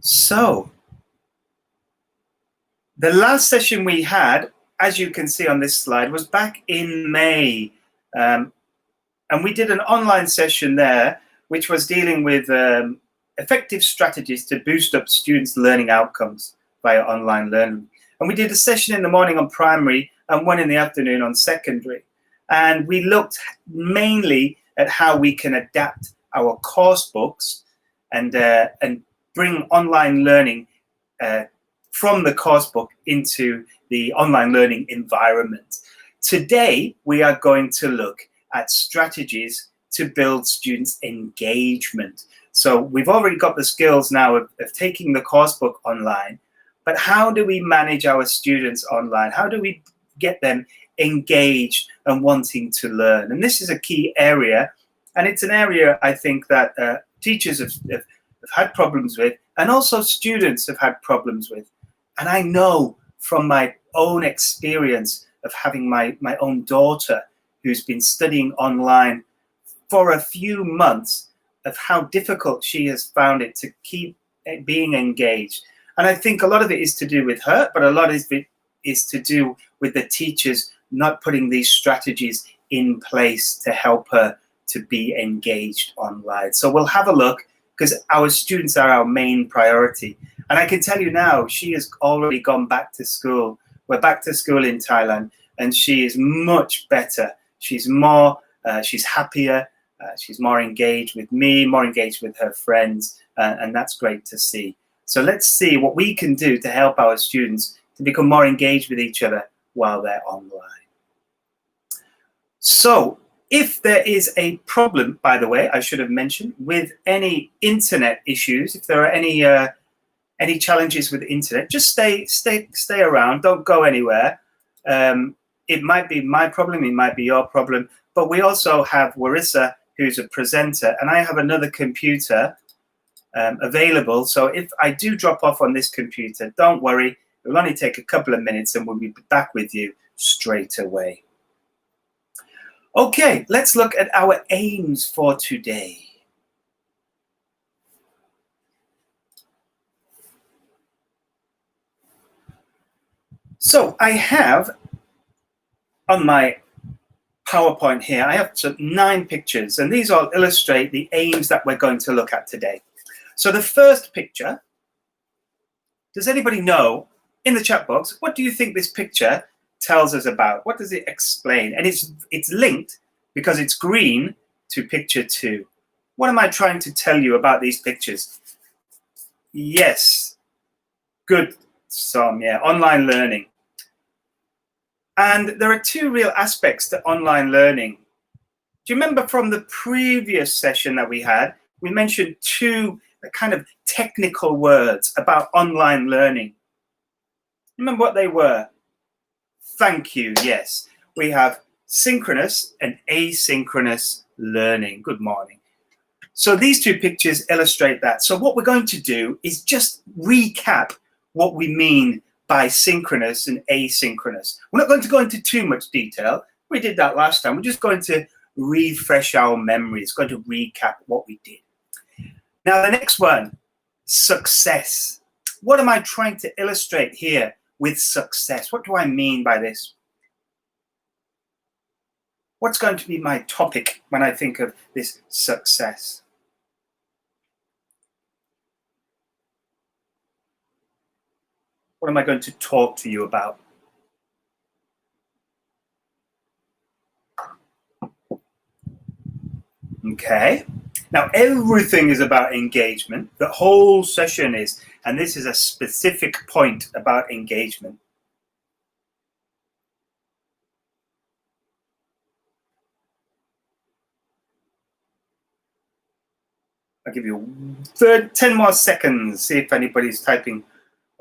So, the last session we had, as you can see on this slide, was back in May. And we did an online session there, which was dealing with effective strategies to boost up students' learning outcomes via online learning. And we did a session in the morning on primary and one in the afternoon on secondary. And we looked mainly at how we can adapt our course books and bring online learning from the course book into the online learning environment. Today, we are going to look at strategies to build students' engagement. So we've already got the skills now of taking the course book online, but how do we manage our students online? How do we get them engaged and wanting to learn? And this is a key area, and it's an area I think that teachers have had problems with, and also students have had problems with. And I know from my own experience of having my own daughter who's been studying online for a few months of how difficult she has found it to keep being engaged. And I think a lot of it is to do with her, but a lot of it is to do with the teachers not putting these strategies in place to help her to be engaged online. So we'll have a look, because our students are our main priority. And I can tell you now, she has already gone back to school. We're back to school in Thailand, and she is much better. She's more, she's happier, she's more engaged with me, more engaged with her friends, and that's great to see. So let's see what we can do to help our students to become more engaged with each other while they're online. So if there is a problem, by the way, I should have mentioned, with any internet issues, if there are any challenges with the internet, just stay around, don't go anywhere. It might be my problem, it might be your problem, but we also have Warissa, who's a presenter, and I have another computer available. So if I do drop off on this computer, don't worry, it will only take a couple of minutes and we'll be back with you straight away. Okay, let's look at our aims for today. So I have on my PowerPoint here, I have 9 pictures, and these all illustrate the aims that we're going to look at today. So the first picture, does anybody know in the chat box, what do you think this picture tells us about? What does it explain? And it's linked because it's green to picture 2. What am I trying to tell you about these pictures? Yes, good, Som, yeah, online learning. And there are 2 real aspects to online learning. Do you remember from the previous session that we had, we mentioned 2 kind of technical words about online learning. Remember what they were? Thank you, yes. We have synchronous and asynchronous learning. Good morning. So these 2 pictures illustrate that. So what we're going to do is just recap what we mean by synchronous and asynchronous. We're not going to go into too much detail. We did that last time. We're just going to refresh our memories, going to recap what we did. Now, the next one, success. What am I trying to illustrate here with success? What do I mean by this? What's going to be my topic when I think of this success? What am I going to talk to you about? Okay. Now, everything is about engagement. The whole session is, and this is a specific point about engagement. I'll give you 10 more seconds, see if anybody's typing.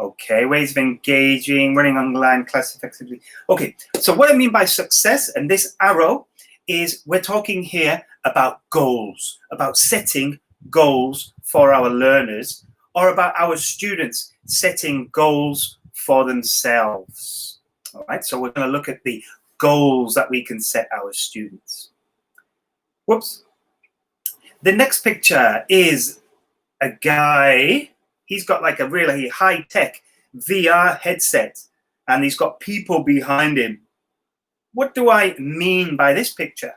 Okay, ways of engaging, running online, class effectively. Okay, so what I mean by success, and this arrow, is we're talking here about goals, about setting goals for our learners, or about our students setting goals for themselves. All right, so we're going to look at the goals that we can set our students. Whoops. The next picture is a guy he's got like a really high-tech VR headset, and he's got people behind him. What do I mean by this picture?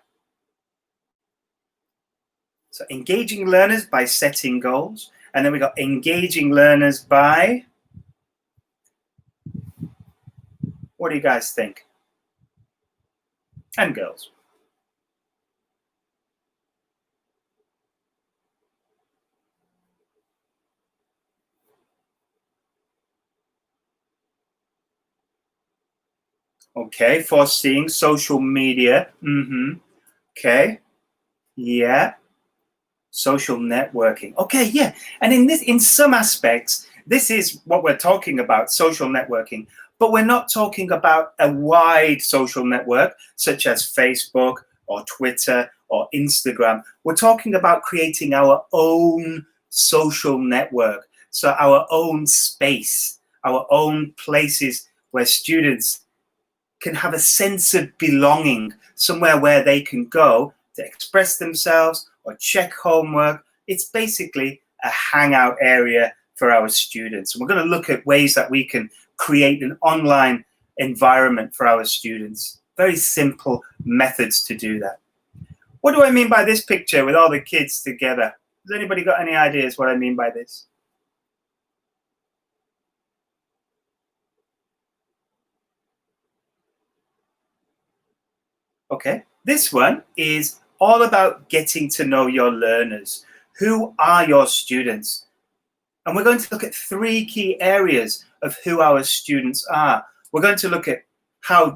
So engaging learners by setting goals, and then we got engaging learners by, what do you guys think? And girls. Okay, foreseeing social media. Okay, yeah. Social networking. Okay, yeah. And in some aspects, this is what we're talking about, social networking. But we're not talking about a wide social network such as Facebook or Twitter or Instagram. We're talking about creating our own social network. So our own space, our own places where students can have a sense of belonging, somewhere where they can go to express themselves or check homework. It's basically a hangout area for our students. And we're going to look at ways that we can create an online environment for our students. Very simple methods to do that. What do I mean by this picture with all the kids together? Has anybody got any ideas what I mean by this? Okay, this one is all about getting to know your learners. Who are your students? And we're going to look at 3 key areas of who our students are. We're going to look at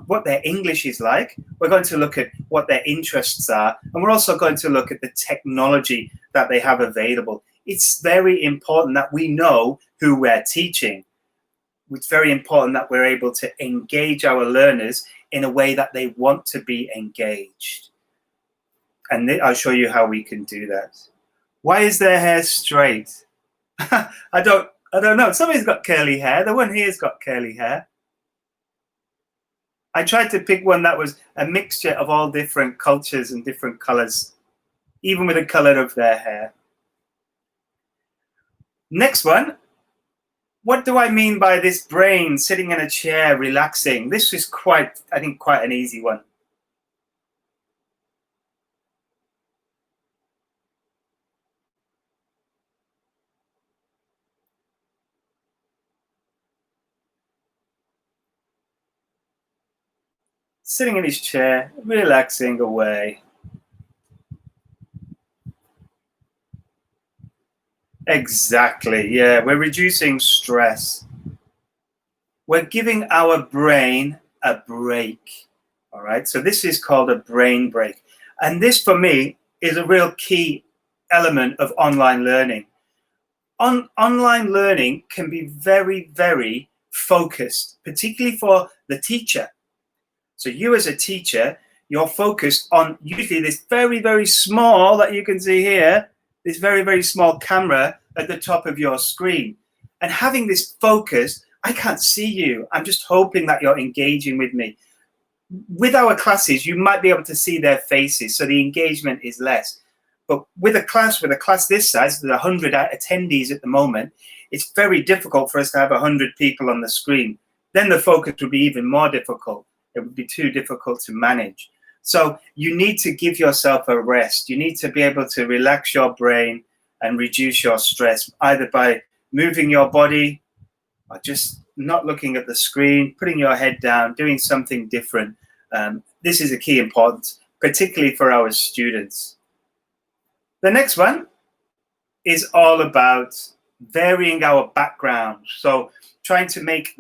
what their English is like. We're going to look at what their interests are. And we're also going to look at the technology that they have available. It's very important that we know who we're teaching. It's very important that we're able to engage our learners in a way that they want to be engaged. And I'll show you how we can do that. Why is their hair straight? I don't know. Somebody's got curly hair. The one here's got curly hair. I tried to pick one that was a mixture of all different cultures and different colors, even with the color of their hair. Next one. What do I mean by this brain sitting in a chair, relaxing? This is quite an easy one. Sitting in his chair, relaxing away. Exactly, yeah, we're reducing stress. We're giving our brain a break, all right? So this is called a brain break. And this, for me, is a real key element of online learning. Online learning can be very, very focused, particularly for the teacher. So you as a teacher, you're focused on usually this very, very small, that you can see here, this very, very small camera at the top of your screen. And having this focus, I can't see you. I'm just hoping that you're engaging with me. With our classes, you might be able to see their faces, so the engagement is less. But with a class this size, there's 100 attendees at the moment, it's very difficult for us to have 100 people on the screen. Then the focus would be even more difficult. It would be too difficult to manage. So you need to give yourself a rest. You need to be able to relax your brain and reduce your stress, either by moving your body or just not looking at the screen, putting your head down, doing something different. This is a key importance, particularly for our students. The next one is all about varying our background. So trying to make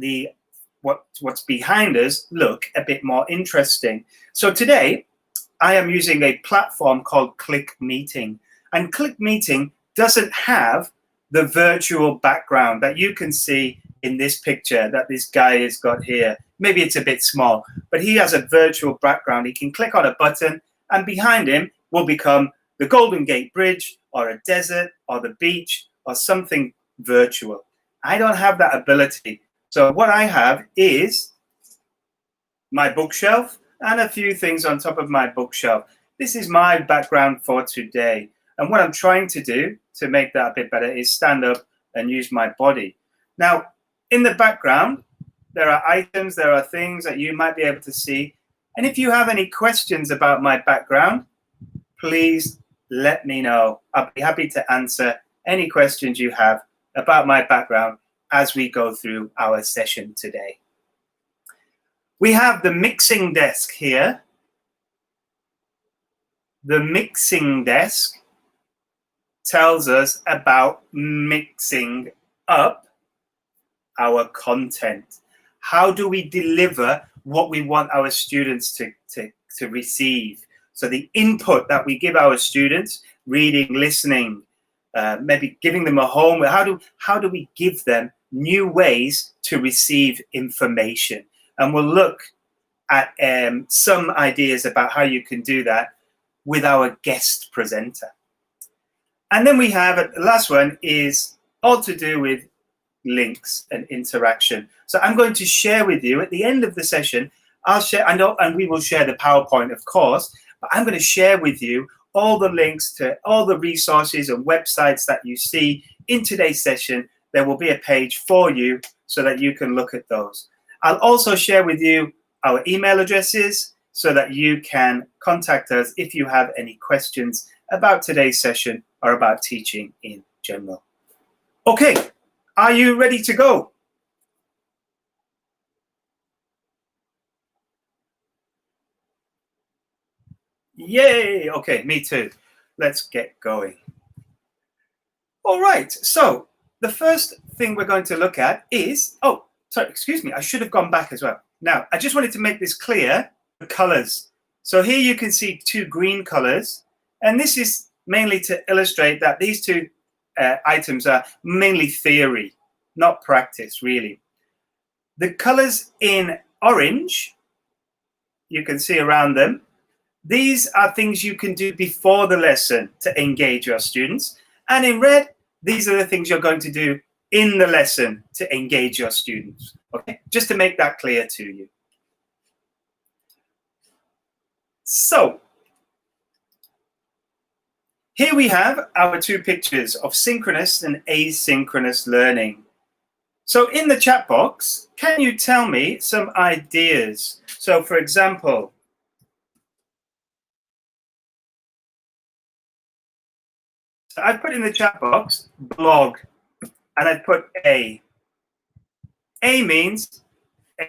what's behind us look a bit more interesting. So today, I am using a platform called Click Meeting. And Click Meeting doesn't have the virtual background that you can see in this picture that this guy has got here. Maybe it's a bit small, but he has a virtual background. He can click on a button, and behind him will become the Golden Gate Bridge or a desert or the beach or something virtual. I don't have that ability. So what I have is my bookshelf and a few things on top of my bookshelf. This is my background for today. And what I'm trying to do to make that a bit better is stand up and use my body. Now, in the background, there are items, there are things that you might be able to see. And if you have any questions about my background, please let me know. I'll be happy to answer any questions you have about my background as we go through our session today. We have the mixing desk here. The mixing desk tells us about mixing up our content. How do we deliver what we want our students to receive? So the input that we give our students, reading, listening, maybe giving them a homework, how do we give them new ways to receive information? And we'll look at some ideas about how you can do that with our guest presenter. And then we have, the last one is all to do with links and interaction. So I'm going to share with you at the end of the session, I'll share, and we will share the PowerPoint, of course, but I'm going to share with you all the links to all the resources and websites that you see in today's session. There will be a page for you so that you can look at those. I'll also share with you our email addresses so that you can contact us if you have any questions about today's session or about teaching in general. Okay, are you ready to go? Yay! Okay, me too. Let's get going. All right, so the first thing we're going to look at is, oh, sorry, excuse me, I should have gone back as well. Now, I just wanted to make this clear, the colors. So here you can see two green colors, and this is mainly to illustrate that these two items are mainly theory, not practice, really. The colors in orange, you can see around them, these are things you can do before the lesson to engage your students. And in red, these are the things you're going to do in the lesson to engage your students. Okay, just to make that clear to you. So, here we have our two pictures of synchronous and asynchronous learning. So in the chat box, can you tell me some ideas? So for example, I've put in the chat box blog, and I've put A. A means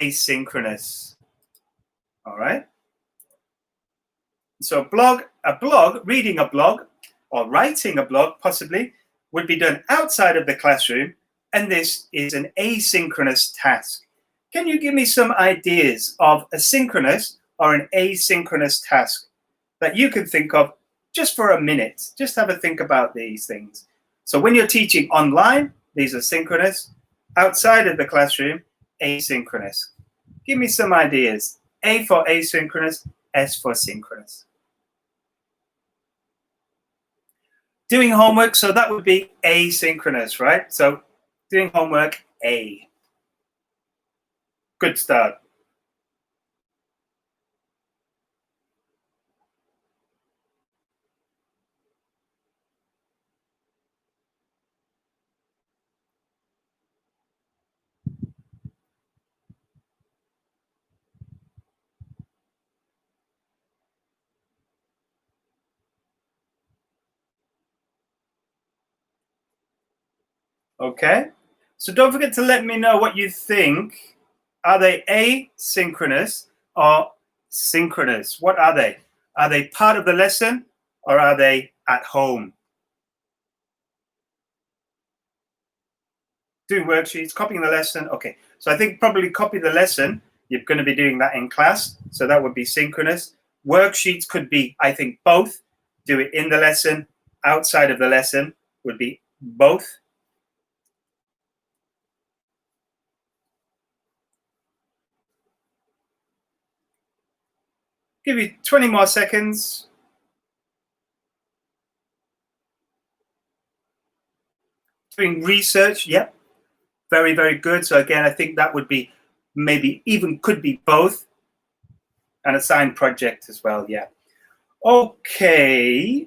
asynchronous. All right. So reading a blog or writing a blog possibly would be done outside of the classroom, and this is an asynchronous task. Can you give me some ideas of a synchronous or an asynchronous task that you can think of just for a minute? Just have a think about these things. So when you're teaching online, these are synchronous. Outside of the classroom, asynchronous. Give me some ideas. A for asynchronous, S for synchronous. Doing homework, so that would be asynchronous, right? So doing homework, A. Good start. Okay, so don't forget to let me know what you think. Are they asynchronous or synchronous? What are they? Are they part of the lesson or are they at home? Doing worksheets, copying the lesson. Okay, so I think probably copy the lesson. You're going to be doing that in class, so that would be synchronous. Worksheets could be, I think, both. Do it in the lesson, outside of the lesson would be both. Give you 20 more seconds. Doing research, yep. Very, very good. So again, I think that would be maybe even could be both. An assigned project as well, yeah. Okay,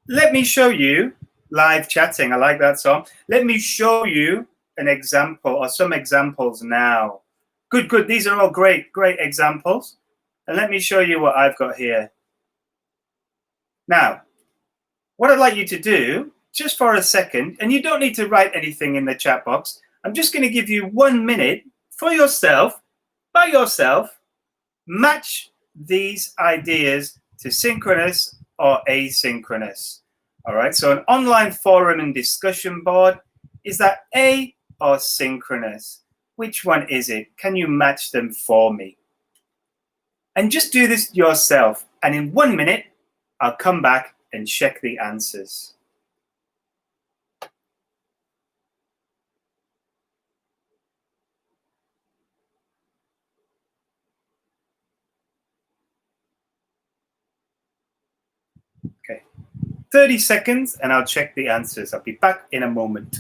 let me show you live chatting. I like that song. Let me show you an example or some examples now. Good, good. These are all great, great examples. And let me show you what I've got here. Now, what I'd like you to do, just for a second, and you don't need to write anything in the chat box. I'm just going to give you 1 minute for yourself, by yourself, match these ideas to synchronous or asynchronous. All right, so an online forum and discussion board, is that A or synchronous? Which one is it? Can you match them for me? And just do this yourself. And in 1 minute, I'll come back and check the answers. Okay, 30 seconds and I'll check the answers. I'll be back in a moment.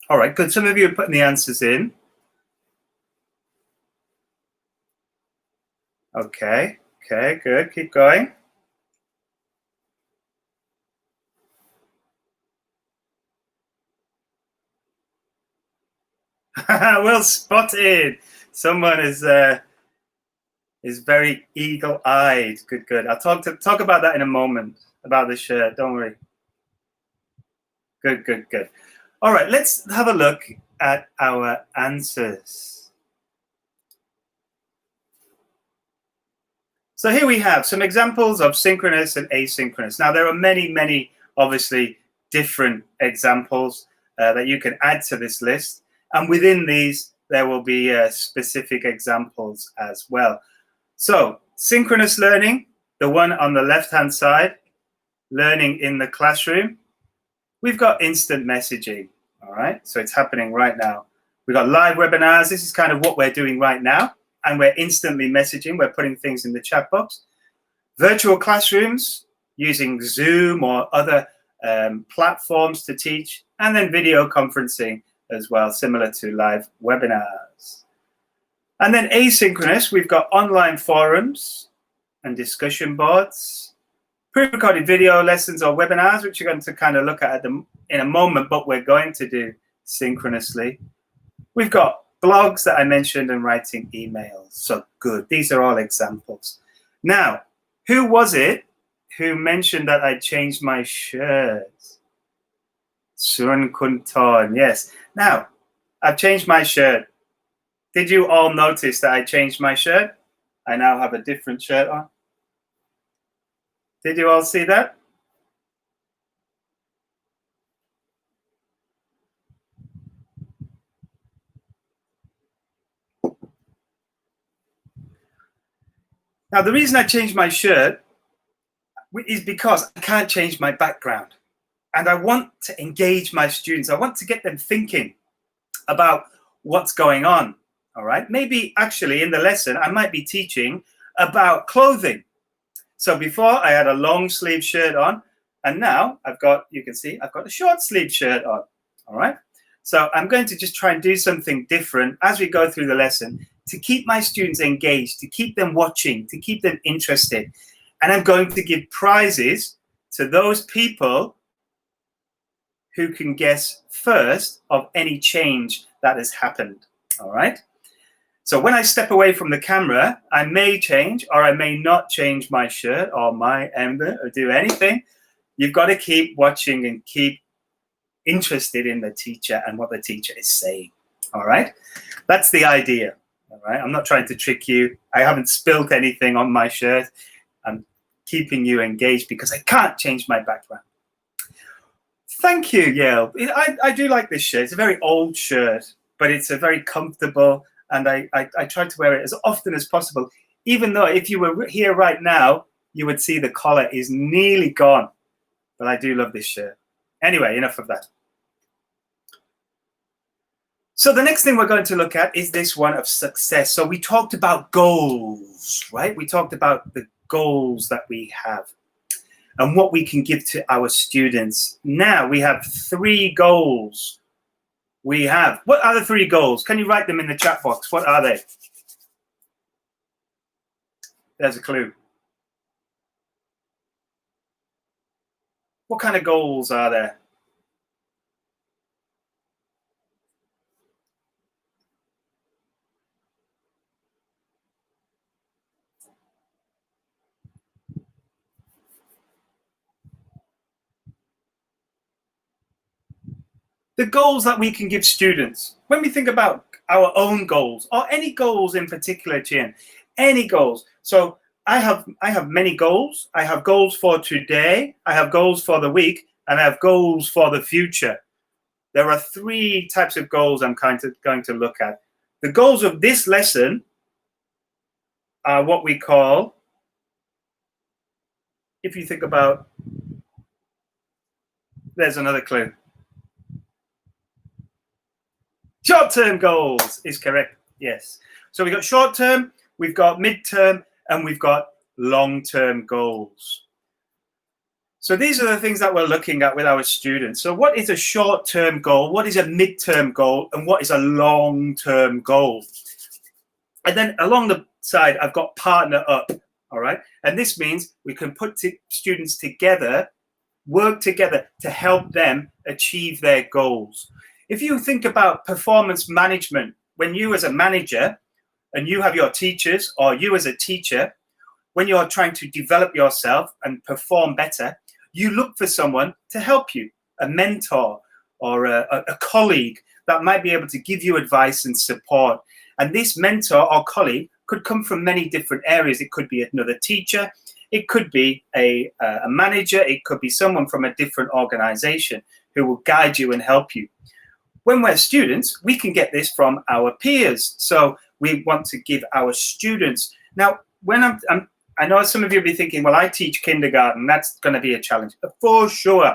All right, good. Some of you are putting the answers in. Okay, okay, good. Keep going. Well spotted. Someone is very eagle-eyed. Good, good. I'll talk about that in a moment, about the shirt. Don't worry. Good, good, good. All right, let's have a look at our answers. So here we have some examples of synchronous and asynchronous. Now, there are many, many, obviously, different examples that you can add to this list. And within these, there will be specific examples as well. So synchronous learning, the one on the left-hand side, learning in the classroom. We've got instant messaging, all right? So it's happening right now. We've got live webinars. This is kind of what we're doing right now. And we're instantly messaging. We're putting things in the chat box. Virtual classrooms using Zoom or other platforms to teach. And then video conferencing as well, similar to live webinars. And then asynchronous, we've got online forums and discussion boards, pre-recorded video lessons or webinars, which you're going to kind of look at them in a moment, but we're going to do synchronously. We've got blogs that I mentioned and writing emails. So good. These are all examples. Now, who was it who mentioned that I changed my shirt? Sun Kunton, yes. Now, I've changed my shirt. Did you all notice that I changed my shirt? I now have a different shirt on. Did you all see that? Now, the reason I changed my shirt is because I can't change my background. And I want to engage my students. I want to get them thinking about what's going on, all right? Maybe actually in the lesson, I might be teaching about clothing. So before I had a long sleeve shirt on, and now I've got, you can see, I've got a short sleeve shirt on, all right? So I'm going to just try and do something different as we go through the lesson to keep my students engaged, to keep them watching, to keep them interested. And I'm going to give prizes to those people who can guess first of any change that has happened, all right? So when I step away from the camera, I may change or I may not change my shirt or my emblem or do anything. You've got to keep watching and keep interested in the teacher and what the teacher is saying, all right? That's the idea, all right? I'm not trying to trick you. I haven't spilt anything on my shirt. I'm keeping you engaged because I can't change my background. Thank you, Yale. I do like this shirt. It's a very old shirt, but it's a very comfortable, and I try to wear it as often as possible, even though if you were here right now, you would see the collar is nearly gone. But I do love this shirt. Anyway, enough of that. So the next thing we're going to look at is this one of success. So we talked about goals, right? We talked about the goals that we have and what we can give to our students. Now we have 3 goals. We have, what are the 3 goals? Can you write them in the chat box? What are they? There's a clue. What kind of goals are there? The goals that we can give students. When we think about our own goals, or any goals in particular, Jian, any goals. So I have many goals. I have goals for today, I have goals for the week, and I have goals for the future. There are 3 types of goals I'm going to look at. The goals of this lesson are what we call, if you think about, there's another clue. Short-term goals is correct, yes. So we've got short-term, we've got mid-term, and we've got long-term goals. So these are the things that we're looking at with our students. So what is a short-term goal? What is a mid-term goal? And what is a long-term goal? And then along the side, I've got partner up, all right? And this means we can put students together, work together to help them achieve their goals. If you think about performance management, when you as a manager and you have your teachers, or you as a teacher, when you're trying to develop yourself and perform better, you look for someone to help you, a mentor or a colleague that might be able to give you advice and support. And this mentor or colleague could come from many different areas. It could be another teacher, it could be a manager, it could be someone from a different organization who will guide you and help you. When we're students, we can get this from our peers. So we want to give our students. Now, when I know some of you will be thinking, well, I teach kindergarten. That's going to be a challenge. But for sure,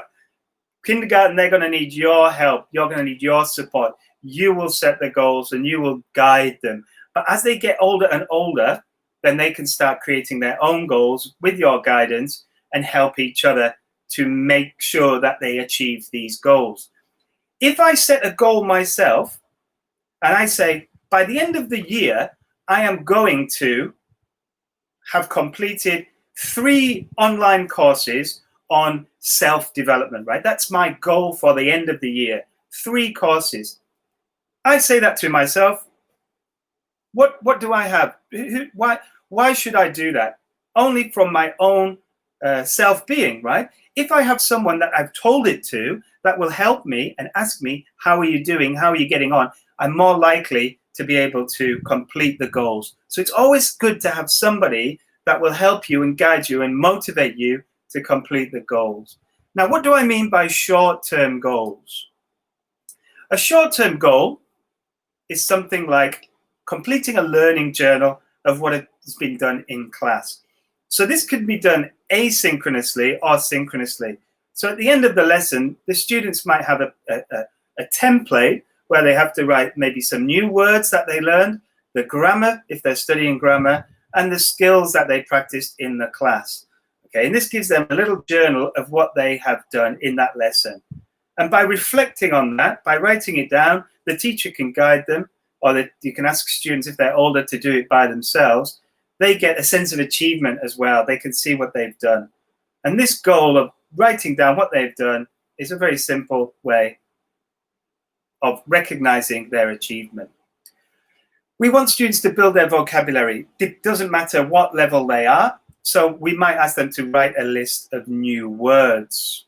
kindergarten, they're going to need your help. You're going to need your support. You will set the goals and you will guide them. But as they get older and older, then they can start creating their own goals with your guidance and help each other to make sure that they achieve these goals. If I set a goal myself and I say, by the end of the year, I am going to have completed 3 online courses on self-development, right? That's my goal for the end of the year, 3 courses. I say that to myself. What do I have? Why should I do that? Only from my own self-being, right? If I have someone that I've told it to that will help me and ask me, how are you doing? How are you getting on? I'm more likely to be able to complete the goals. So it's always good to have somebody that will help you and guide you and motivate you to complete the goals. Now, what do I mean by short-term goals? A short-term goal is something like completing a learning journal of what has been done in class. So this could be done asynchronously or synchronously. So at the end of the lesson, the students might have a template where they have to write maybe some new words that they learned, the grammar, if they're studying grammar, and the skills that they practiced in the class. Okay, and this gives them a little journal of what they have done in that lesson. And by reflecting on that, by writing it down, the teacher can guide them, or you can ask students if they're older to do it by themselves. They get a sense of achievement as well. They can see what they've done. And this goal of writing down what they've done is a very simple way of recognizing their achievement. We want students to build their vocabulary. It doesn't matter what level they are. So we might ask them to write a list of new words.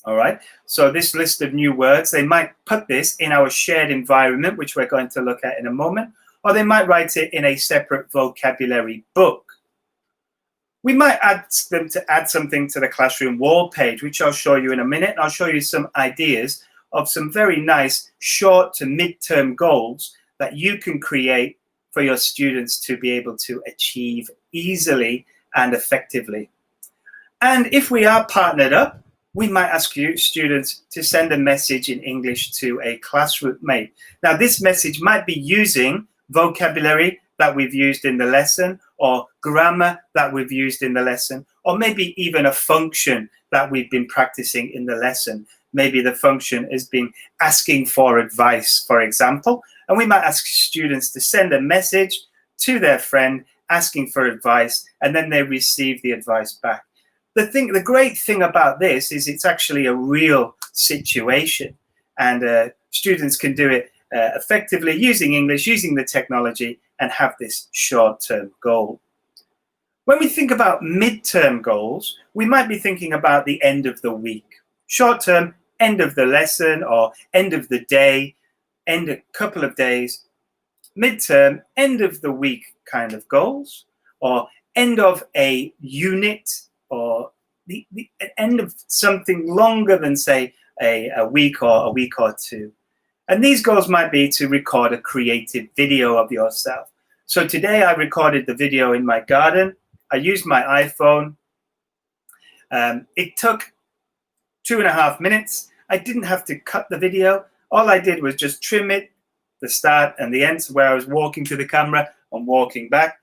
All right. So this list of new words, they might put this in our shared environment, which we're going to look at in a moment, or they might write it in a separate vocabulary book. We might ask them to add something to the classroom wall page, which I'll show you in a minute. I'll show you some ideas of some very nice short to mid-term goals that you can create for your students to be able to achieve easily and effectively. And if we are partnered up, we might ask you students to send a message in English to a classroom mate. Now, this message might be using vocabulary that we've used in the lesson, or grammar that we've used in the lesson, or maybe even a function that we've been practicing in the lesson. Maybe the function has been asking for advice, for example, and we might ask students to send a message to their friend asking for advice, and then they receive the advice back. The great thing about this is it's actually a real situation, and students can do it effectively using English, using the technology, and have this short-term goal. When we think about mid-term goals, we might be thinking about the end of the week. Short-term, end of the lesson or end of the day, end a couple of days. Mid-term, end of the week kind of goals, or end of a unit, or the end of something longer than, say, a week or two. And these goals might be to record a creative video of yourself. So today I recorded the video in my garden. I used my iPhone. It took 2.5 minutes. I didn't have to cut the video. All I did was just trim it, the start and the end, where I was walking to the camera and walking back.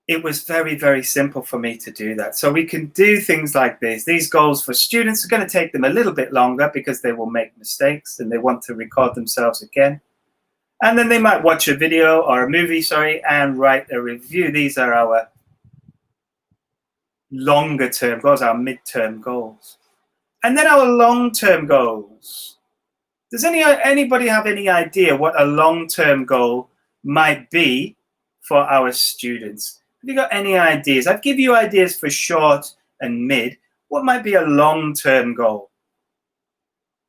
It was very, very simple for me to do that. So we can do things like this. These goals for students are going to take them a little bit longer because they will make mistakes and they want to record themselves again. And then they might watch a video or a movie, and write a review. These are our longer term goals, our mid-term goals. And then our long-term goals. Does anybody have any idea what a long-term goal might be for our students? Have you got any ideas? I'd give you ideas for short and mid. What might be a long-term goal?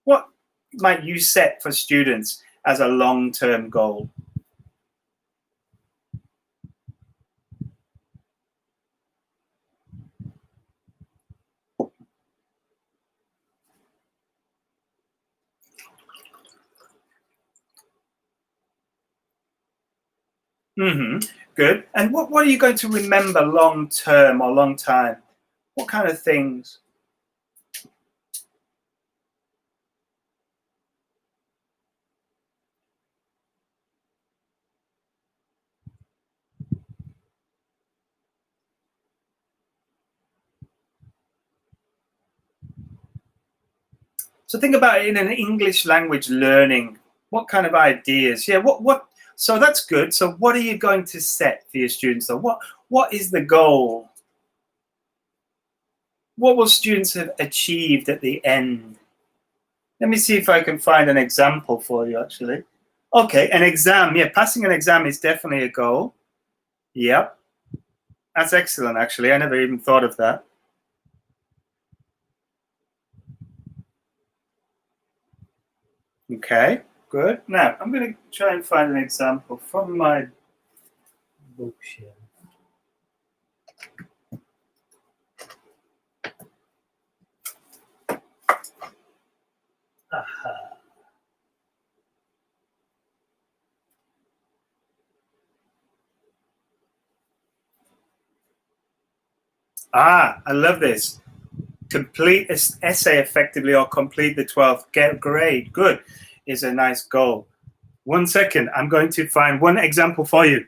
What might you set for students as a long-term goal? Good. And what are you going to remember long term or long time? What kind of things? So think about it in an English language learning. What kind of ideas? Yeah, so that's good. So what are you going to set for your students? So what is the goal? What will students have achieved at the end? Let me see if I can find an example for you, actually. Okay, an exam. Yeah, passing an exam is definitely a goal. Yep. That's excellent, actually. I never even thought of that. Okay, good. Now, I'm going to try and find an example from my book here. Aha. I love this. Complete an essay effectively or complete the 12th grade. Good is a nice goal. 1 second. I'm going to find one example for you.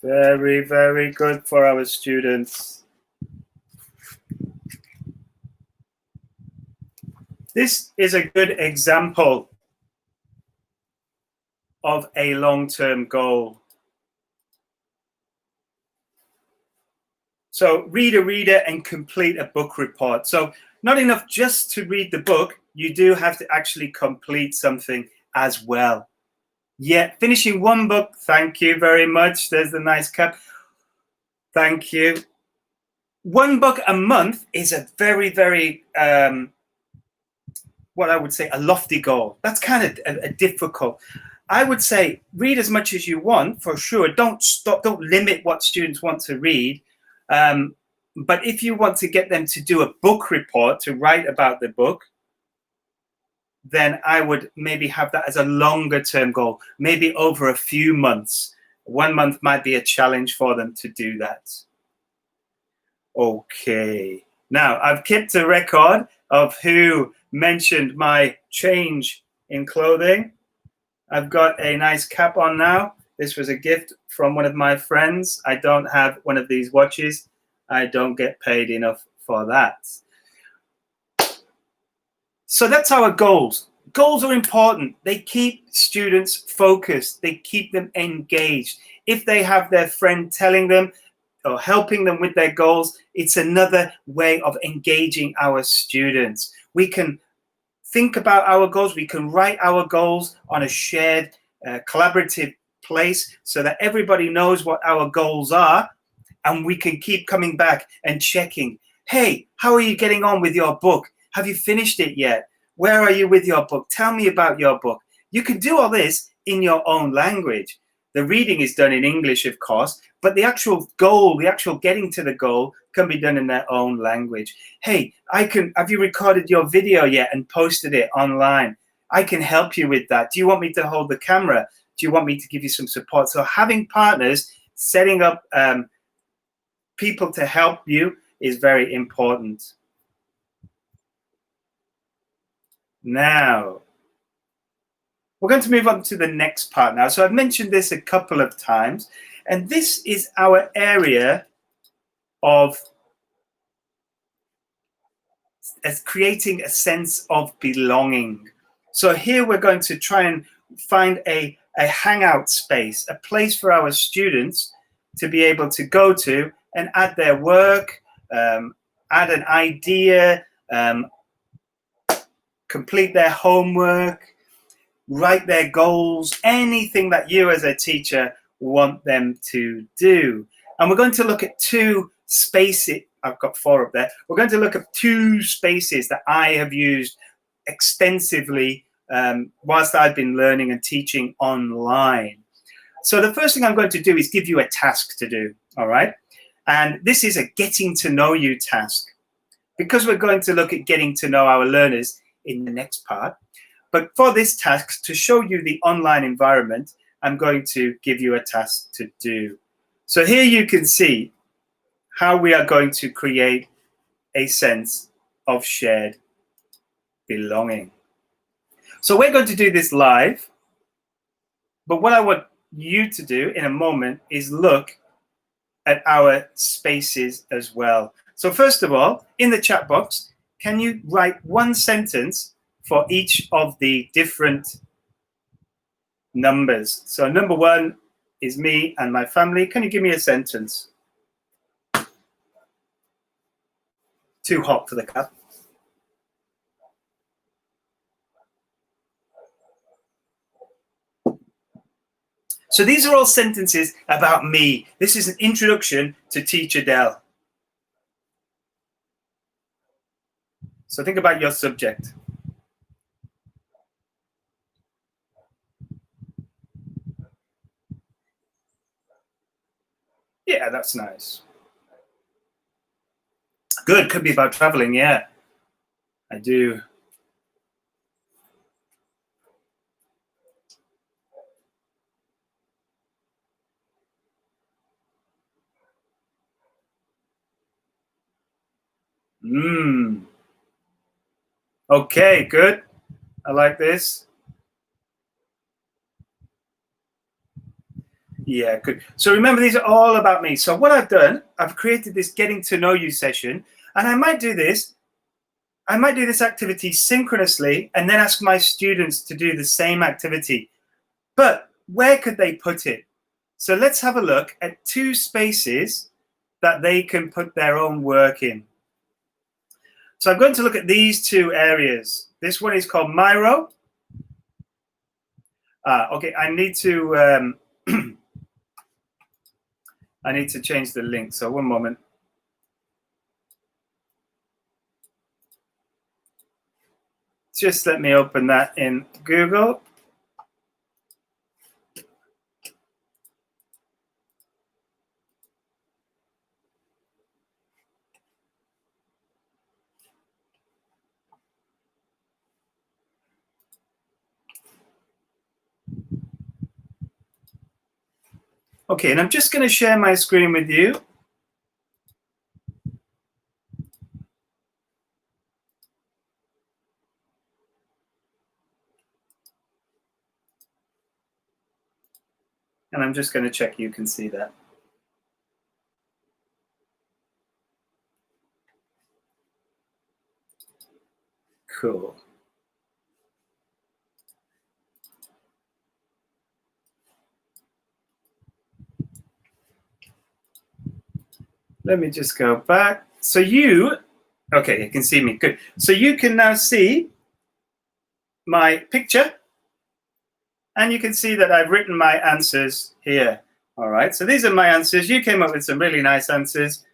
Very, very good for our students. This is a good example of a long-term goal. So read a reader and complete a book report. So not enough just to read the book, you do have to actually complete something as well. Yeah, finishing one book, thank you very much. There's the nice cup. Thank you. One book a month is a very, very, what I would say, a lofty goal. That's kind of a difficult. I would say read as much as you want, for sure. Don't limit what students want to read. But if you want to get them to do a book report, to write about the book, then I would maybe have that as a longer term goal, maybe over a few months. 1 month might be a challenge for them to do that. Okay, now I've kept a record of who mentioned my change in clothing. I've got a nice cap on now. This was a gift from one of my friends. I don't have one of these watches. I don't get paid enough for that. So that's our goals. Goals are important. They keep students focused. They keep them engaged. If they have their friend telling them or helping them with their goals, it's another way of engaging our students. We can think about our goals. We can write our goals on a shared, collaborative place so that everybody knows what our goals are, and we can keep coming back and checking. Hey, how are you getting on with your book? Have you finished it yet? Where are you with your book? Tell me about your book. You can do all this in your own language. The reading is done in English, of course, but the actual goal, the actual getting to the goal can be done in their own language. Hey, have you recorded your video yet and posted it online? I can help you with that. Do you want me to hold the camera? Do you want me to give you some support? So having partners, setting up people to help you is very important. Now, we're going to move on to the next part now. So I've mentioned this a couple of times, and this is our area of creating a sense of belonging. So here we're going to try and find a hangout space, a place for our students to be able to go to and add their work, add an idea, complete their homework, write their goals, anything that you as a teacher want them to do. And we're going to look at two spaces. I've got 4 up there. We're going to look at 2 spaces that I have used extensively whilst I've been learning and teaching online. So the first thing I'm going to do is give you a task to do, all right? And this is a getting to know you task, because we're going to look at getting to know our learners in the next part. But for this task, to show you the online environment, I'm going to give you a task to do. So here you can see how we are going to create a sense of shared belonging. So we're going to do this live, but what I want you to do in a moment is look at our spaces as well. So first of all, in the chat box, can you write 1 sentence for each of the different numbers? So number 1 is me and my family. Can you give me a sentence? Too hot for the cup. So these are all sentences about me. This is an introduction to Teacher Del. So think about your subject. Yeah, that's nice. Good, could be about traveling, yeah. I do. Okay, good. I like this. Yeah, good. So remember, these are all about me. So what I've done, I've created this getting to know you session, and I might do this activity synchronously and then ask my students to do the same activity. But where could they put it? So let's have a look at 2 spaces that they can put their own work in. So I'm going to look at these 2 areas. This one is called Miro. Okay, I need to I need to change the link. So one moment. Just let me open that in Google. Okay, and I'm just going to share my screen with you. And I'm just going to check you can see that. Cool. Let me just go back. So you, okay, you can see me. Good. So you can now see my picture. And you can see that I've written my answers here. All right. So these are my answers. You came up with some really nice answers.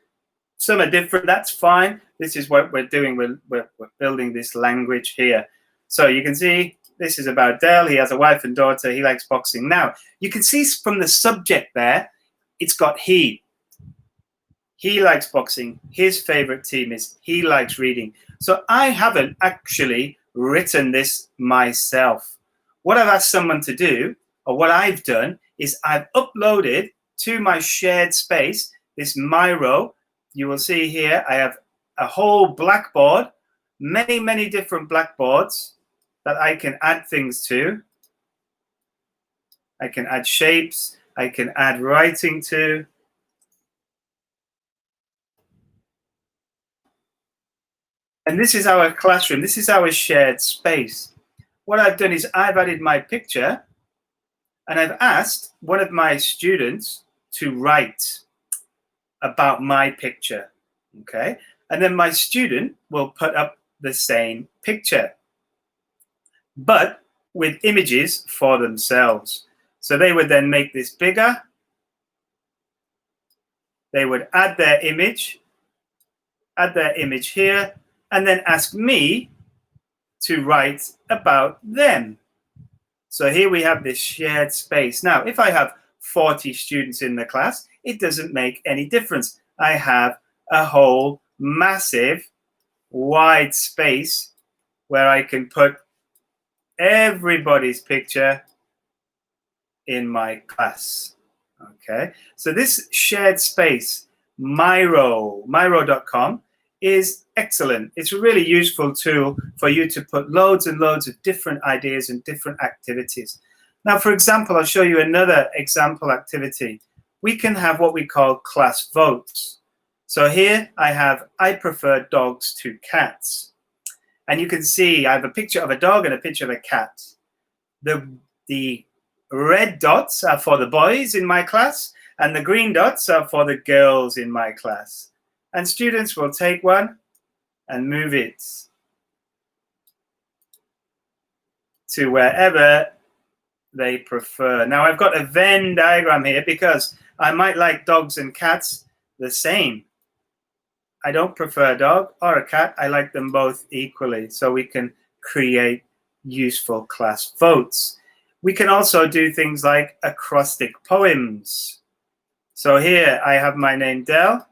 Some are different. That's fine. This is what we're doing. We're building this language here. So you can see this is about Dell. He has a wife and daughter. He likes boxing. Now, you can see from the subject there, it's got he. He likes boxing. His favorite team is he likes reading. So I haven't actually written this myself. What I've asked someone to do, or what I've done, is I've uploaded to my shared space this Miro. You will see here I have a whole blackboard, many, many different blackboards that I can add things to. I can add shapes. I can add writing to. And this is our classroom. This is our shared space. What I've done is I've added my picture and I've asked one of my students to write about my picture, okay? And then my student will put up the same picture, but with images for themselves. So they would then make this bigger. They would add their image here, and then ask me to write about them. So here we have this shared space. Now, if I have 40 students in the class, it doesn't make any difference. I have a whole massive wide space where I can put everybody's picture in my class. Okay, so this shared space, Miro.com, is excellent. It's a really useful tool for you to put loads and loads of different ideas and different activities. Now, for example, I'll show you another example activity. We can have what we call class votes. So here I have, I prefer dogs to cats. And you can see I have a picture of a dog and a picture of a cat. The red dots are for the boys in my class, and the green dots are for the girls in my class. And students will take one and move it to wherever they prefer. Now I've got a Venn diagram here because I might like dogs and cats the same. I don't prefer a dog or a cat. I like them both equally. So we can create useful class votes. We can also do things like acrostic poems. So here I have my name Dell.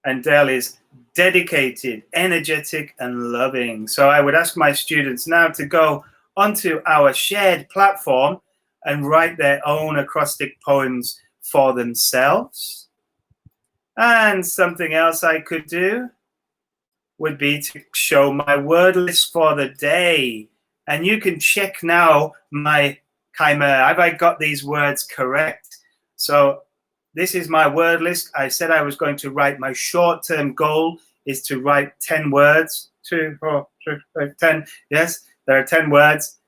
And Dell is dedicated, energetic, and loving. So I would ask my students now to go onto our shared platform and write their own acrostic poems for themselves. And something else I could do would be to show my word list for the day. And you can check now my chimera. Have I got these words correct? So this is my word list. I said I was going to write, my short-term goal is to write 10 words. 2, 4, 10. Yes, there are 10 words.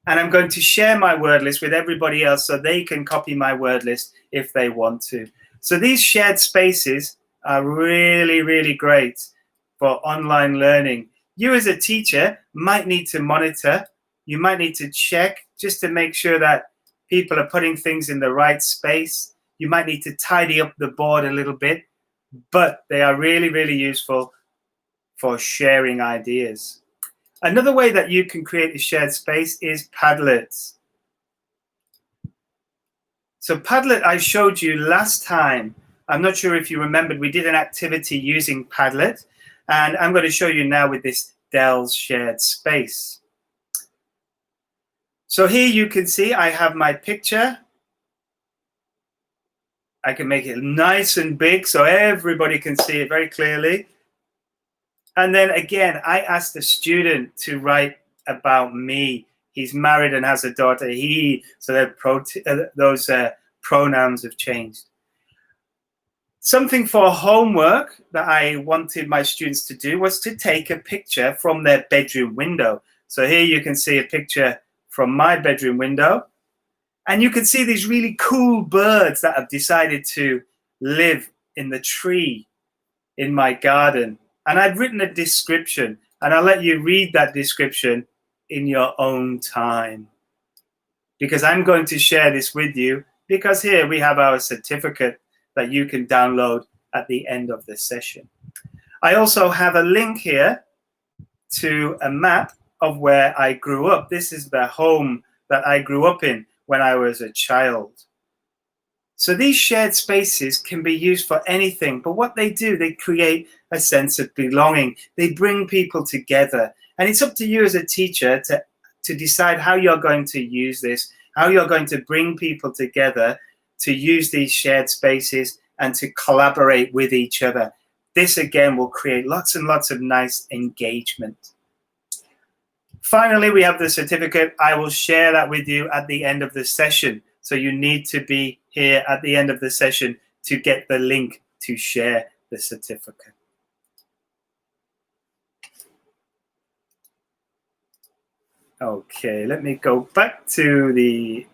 And I'm going to share my word list with everybody else so they can copy my word list if they want to. So these shared spaces are really, really great for online learning. You as a teacher might need to monitor. You might need to check just to make sure that people are putting things in the right space. You might need to tidy up the board a little bit, but they are really, really useful for sharing ideas. Another way that you can create a shared space is Padlet. So Padlet I showed you last time. I'm not sure if you remembered, we did an activity using Padlet, and I'm going to show you now with this Dell's shared space. So here you can see I have my picture. I can make it nice and big so everybody can see it very clearly. And then again, I asked the student to write about me. He's married and has a daughter. So those pronouns have changed. Something for homework that I wanted my students to do was to take a picture from their bedroom window. So here you can see a picture from my bedroom window. And you can see these really cool birds that have decided to live in the tree in my garden. And I've written a description, and I'll let you read that description in your own time, because I'm going to share this with you, because here we have our certificate that you can download at the end of the session. I also have a link here to a map of where I grew up. This is the home that I grew up in when I was a child. So these shared spaces can be used for anything, but what they do, they create a sense of belonging. They bring people together. And it's up to you as a teacher to decide how you're going to use this, how you're going to bring people together to use these shared spaces and to collaborate with each other. This again will create lots and lots of nice engagement. Finally, we have the certificate. I will share that with you at the end of the session. So you need to be here at the end of the session to get the link to share the certificate. Okay, let me go back to the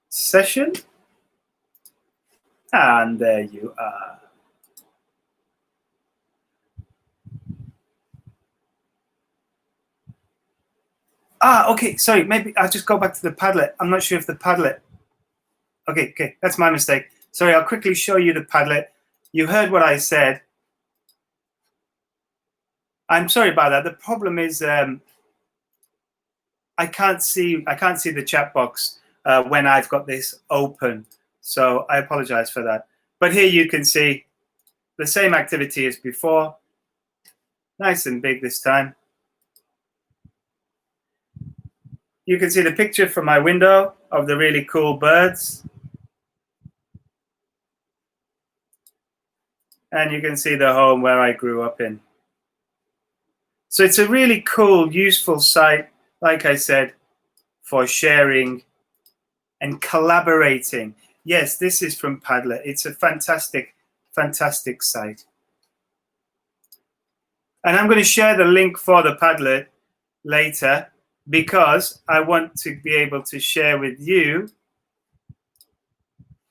session. And there you are. Okay, sorry, maybe I'll just go back to the Padlet. I'm not sure if the Padlet. Okay, that's my mistake. Sorry, I'll quickly show you the Padlet. You heard what I said. I'm sorry about that. The problem is I can't see the chat box when I've got this open. So I apologize for that. But here you can see the same activity as before. Nice and big this time. You can see the picture from my window of the really cool birds. And you can see the home where I grew up in. So it's a really cool, useful site, like I said, for sharing and collaborating. Yes, this is from Padlet. It's a fantastic, fantastic site. And I'm going to share the link for the Padlet later, because I want to be able to share with you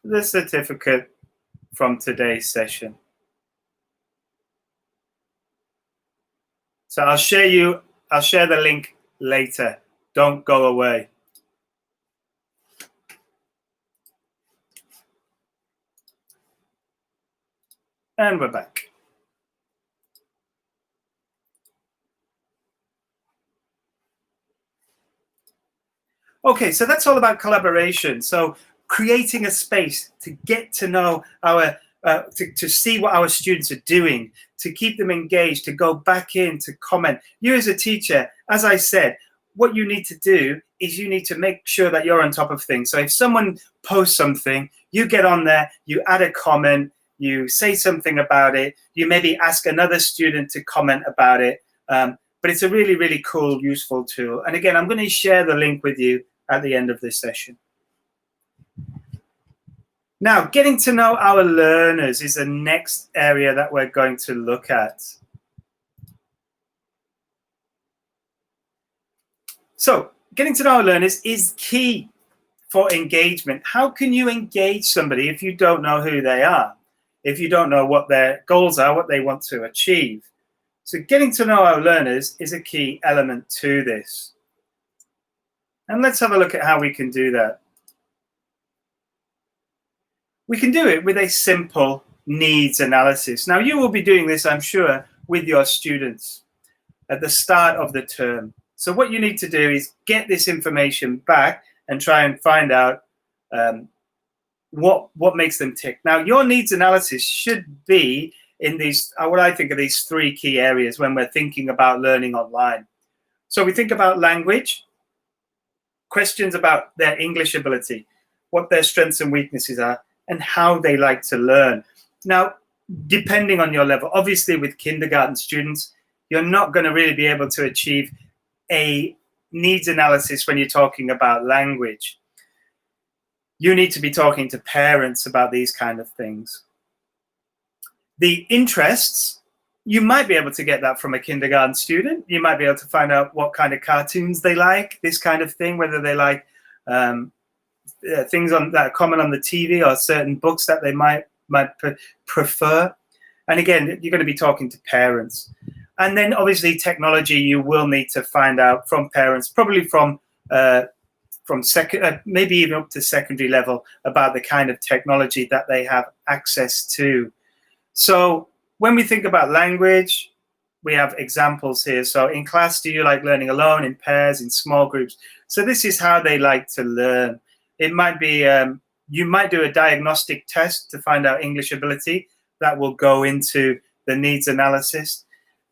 the certificate from today's session. So I'll share the link later. Don't go away. And we're back. Okay, so that's all about collaboration. So creating a space to get to know our, to see what our students are doing, to keep them engaged, to go back in, to comment. You as a teacher, as I said, what you need to do is you need to make sure that you're on top of things. So if someone posts something, you get on there, you add a comment, you say something about it, you maybe ask another student to comment about it. But it's a really, really cool, useful tool. And again, I'm going to share the link with you at the end of this session. Now, getting to know our learners is the next area that we're going to look at. So, getting to know our learners is key for engagement. How can you engage somebody if you don't know who they are? If you don't know what their goals are, what they want to achieve? So getting to know our learners is a key element to this. And let's have a look at how we can do that. We can do it with a simple needs analysis. Now, you will be doing this, I'm sure, with your students at the start of the term. So what you need to do is get this information back and try and find out what makes them tick. Now, your needs analysis should be in these, what I think are these three key areas when we're thinking about learning online. So we think about language. questions about their English ability, what their strengths and weaknesses are, and how they like to learn. Now, depending on your level, obviously with kindergarten students, you're not going to really be able to achieve a needs analysis when you're talking about language. You need to be talking to parents about these kind of things. The interests, you might be able to get that from a kindergarten student. You might be able to find out what kind of cartoons they like, this kind of thing, whether they like things that are common on the TV or certain books that they might prefer. And again, you're going to be talking to parents. And then obviously technology, you will need to find out from parents, probably from second, maybe even up to secondary level, about the kind of technology that they have access to. So when we think about language, we have examples here. So in class, do you like learning alone, in pairs, in small groups? So this is how they like to learn. It might be, you might do a diagnostic test to find out English ability. That will go into the needs analysis.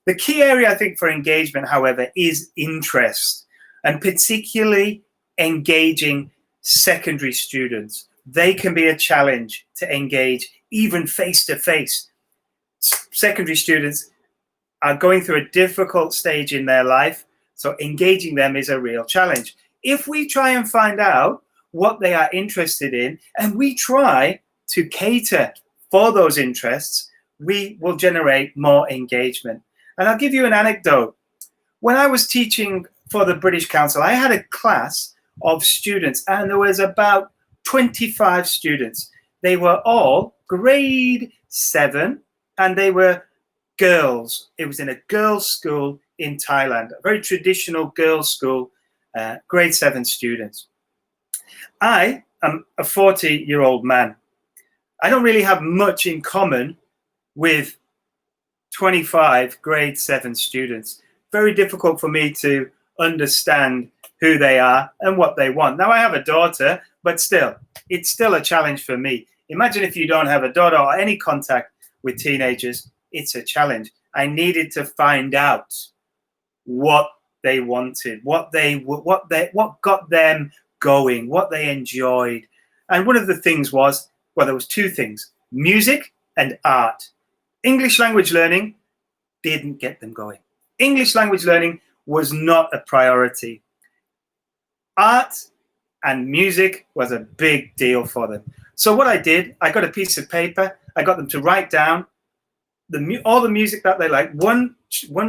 The key area, I think, for engagement, however, is interest, and particularly engaging secondary students. They can be a challenge to engage, even face-to-face. Secondary students are going through a difficult stage in their life, so engaging them is a real challenge. If we try and find out what they are interested in, and we try to cater for those interests, we will generate more engagement. And I'll give you an anecdote. When I was teaching for the British Council, I had a class of students, and there was about 25 students. They were all grade 7, and they were girls. It was in a girls' school in Thailand, a very traditional girls' school, grade 7 students. I am a 40-year-old man. I don't really have much in common with 25 grade 7 students. Very difficult for me to understand who they are and what they want. Now, I have a daughter, but still, it's still a challenge for me. Imagine if you don't have a daughter or any contact with teenagers, it's a challenge. I needed to find out what they wanted, what got them going, what they enjoyed. And one of the things was, well, there was two things: music and art. English language learning didn't get them going. English language learning was not a priority. Art and music was a big deal for them. So what I did, I got a piece of paper, I got them to write down all the music that they like, one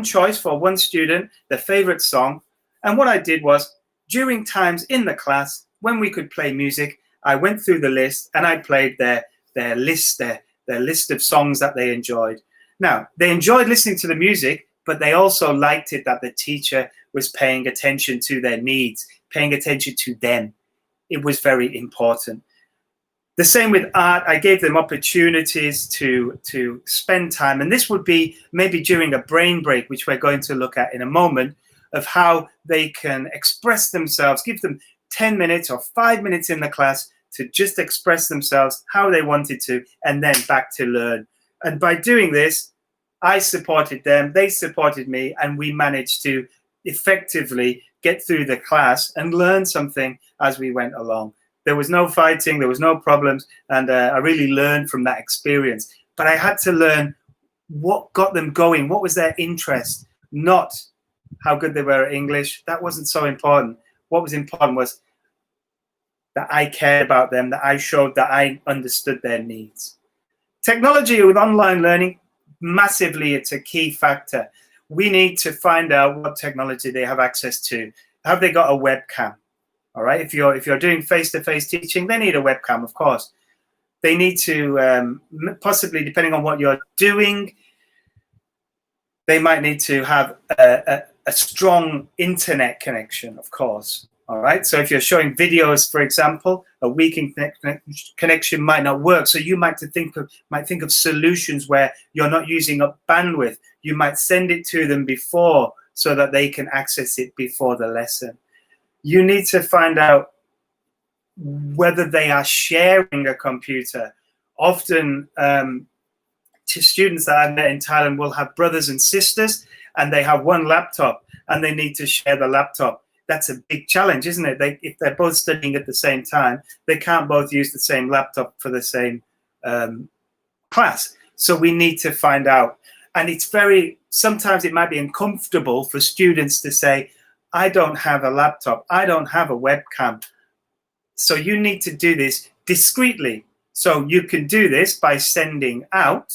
choice for one student, their favorite song. And what I did was, during times in the class when we could play music, I went through the list and I played their list of songs that they enjoyed. Now, they enjoyed listening to the music, but they also liked it that the teacher was paying attention to their needs, paying attention to them. It was very important. The same with art. I gave them opportunities to spend time, and this would be maybe during a brain break, which we're going to look at in a moment, of how they can express themselves, give them 10 minutes or 5 minutes in the class to just express themselves how they wanted to, and then back to learn. And by doing this, I supported them, they supported me, and we managed to effectively get through the class and learn something as we went along. There was no fighting, there was no problems, and I really learned from that experience. But I had to learn what got them going, what was their interest, not how good they were at English. That wasn't so important. What was important was that I cared about them, that I showed that I understood their needs. Technology with online learning, massively, it's a key factor. We need to find out what technology they have access to. Have they got a webcam? All right, if you're doing face-to-face teaching, they need a webcam, of course. They need to, possibly, depending on what you're doing, they might need to have a strong internet connection, of course. All right, so if you're showing videos, for example, a weak connection might not work. So you might think of solutions where you're not using up bandwidth. You might send it to them before so that they can access it before the lesson. You need to find out whether they are sharing a computer. Often, students that I've met in Thailand will have brothers and sisters, and they have one laptop, and they need to share the laptop. that's a big challenge, isn't it? If they're both studying at the same time, they can't both use the same laptop for the same class. So we need to find out. And sometimes it might be uncomfortable for students to say, I don't have a laptop, I don't have a webcam. So you need to do this discreetly. So you can do this by sending out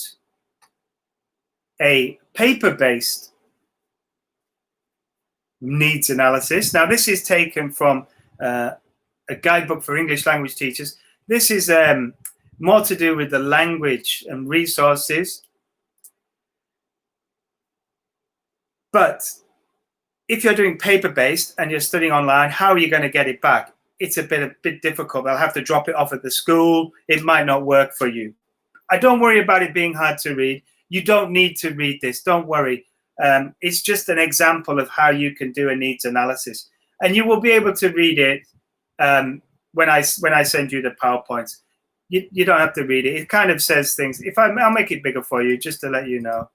a paper-based needs analysis. Now, this is taken from a guidebook for English language teachers. This is more to do with the language and resources. But if you're doing paper-based and you're studying online, how are you going to get it back? It's a bit difficult. They'll have to drop it off at the school. It might not work for you. I don't worry about it being hard to read. You don't need to read this. Don't worry. It's just an example of how you can do a needs analysis. And you will be able to read it when I send you the PowerPoints. You don't have to read it. It kind of says things. I'll make it bigger for you just to let you know.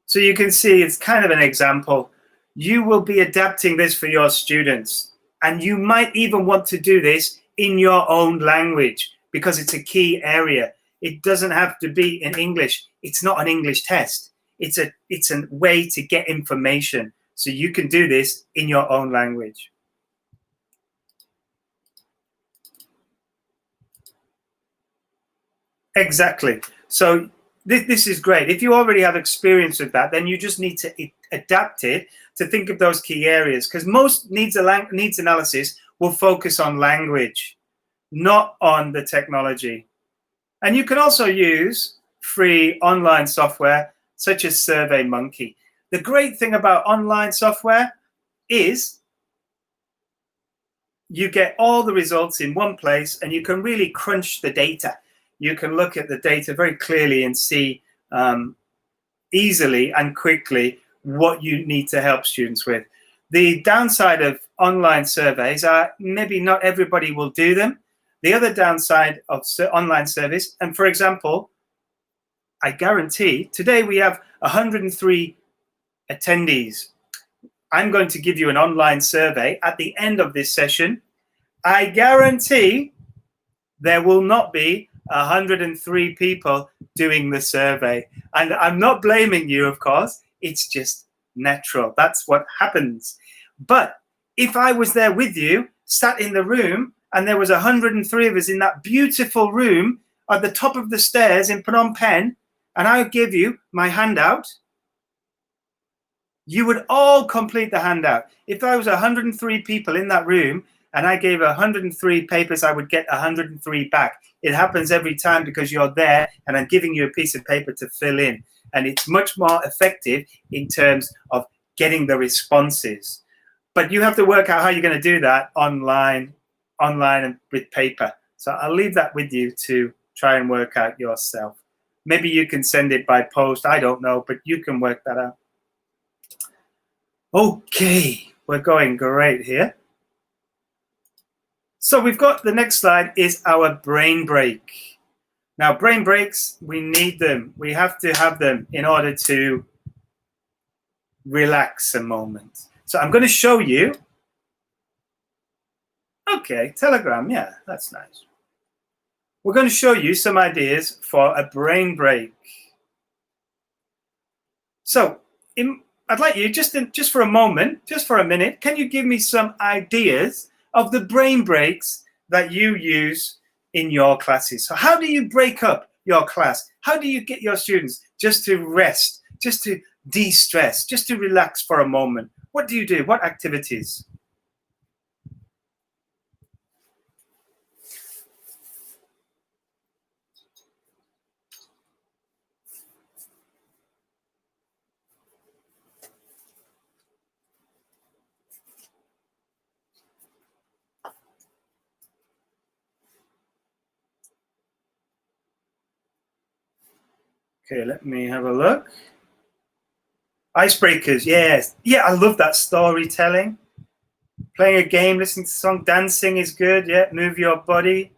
So you can see it's kind of an example. You will be adapting this for your students. And you might even want to do this in your own language because it's a key area. It doesn't have to be in English. It's not an English test. It's a way to get information. So you can do this in your own language. Exactly. So this is great. If you already have experience with that, then you just need to adapt it to think of those key areas, because most needs analysis will focus on language, not on the technology. And you can also use free online software such as SurveyMonkey. The great thing about online software is you get all the results in one place and you can really crunch the data. You can look at the data very clearly and see easily and quickly what you need to help students with. The downside of online surveys are maybe not everybody will do them. The other downside of online surveys, and for example, I guarantee today we have 103 attendees. I'm going to give you an online survey at the end of this session. I guarantee there will not be 103 people doing the survey. And I'm not blaming you, of course. It's just natural. That's what happens. But if I was there with you, sat in the room, and there was 103 of us in that beautiful room at the top of the stairs in Phnom Penh, and I would give you my handout, you would all complete the handout. If there was 103 people in that room and I gave 103 papers, I would get 103 back. It happens every time because you're there and I'm giving you a piece of paper to fill in. And it's much more effective in terms of getting the responses. But you have to work out how you're going to do that online and with paper. So I'll leave that with you to try and work out yourself. Maybe you can send it by post. I don't know, but you can work that out. Okay, we're going great here. So we've got the next slide is our brain break. Now, brain breaks, we need them. We have to have them in order to relax a moment. So I'm going to show you. Okay, Telegram, yeah, that's nice. We're going to show you some ideas for a brain break. So I'd like you just for a moment, just for a minute, can you give me some ideas of the brain breaks that you use in your classes? So how do you break up your class? How do you get your students just to rest, just to de-stress, just to relax for a moment? What do you do? What activities? Okay, let me have a look. Icebreakers, yes. Yeah, I love that storytelling. Playing a game, listening to a song, dancing is good. Yeah, move your body.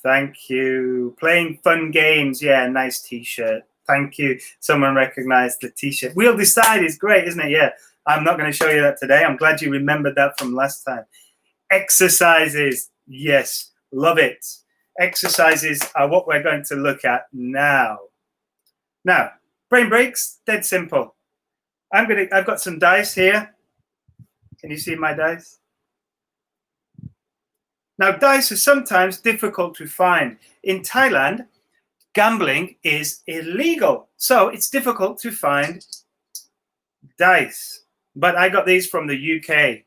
Thank you. Playing fun games. Yeah, nice t-shirt. Thank you. Someone recognized the t-shirt. We'll decide is great, isn't it? Yeah. I'm not going to show you that today. I'm glad you remembered that from last time. Exercises. Yes. Love it. Exercises are what we're going to look at now. Now, brain breaks, dead simple. I've got some dice here. Can you see my dice? Now, dice are sometimes difficult to find. In Thailand, gambling is illegal, so it's difficult to find dice. But I got these from the UK.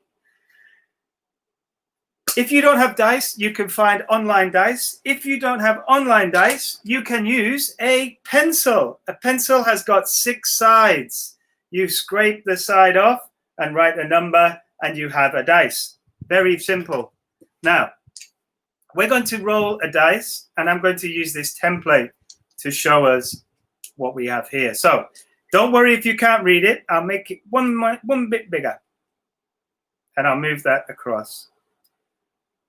If you don't have dice, you can find online dice. If you don't have online dice, you can use a pencil. A pencil has got 6 sides. You scrape the side off and write a number, and you have a dice. Very simple. Now, we're going to roll a dice, and I'm going to use this template to show us what we have here. So don't worry if you can't read it. I'll make it one bit bigger, and I'll move that across.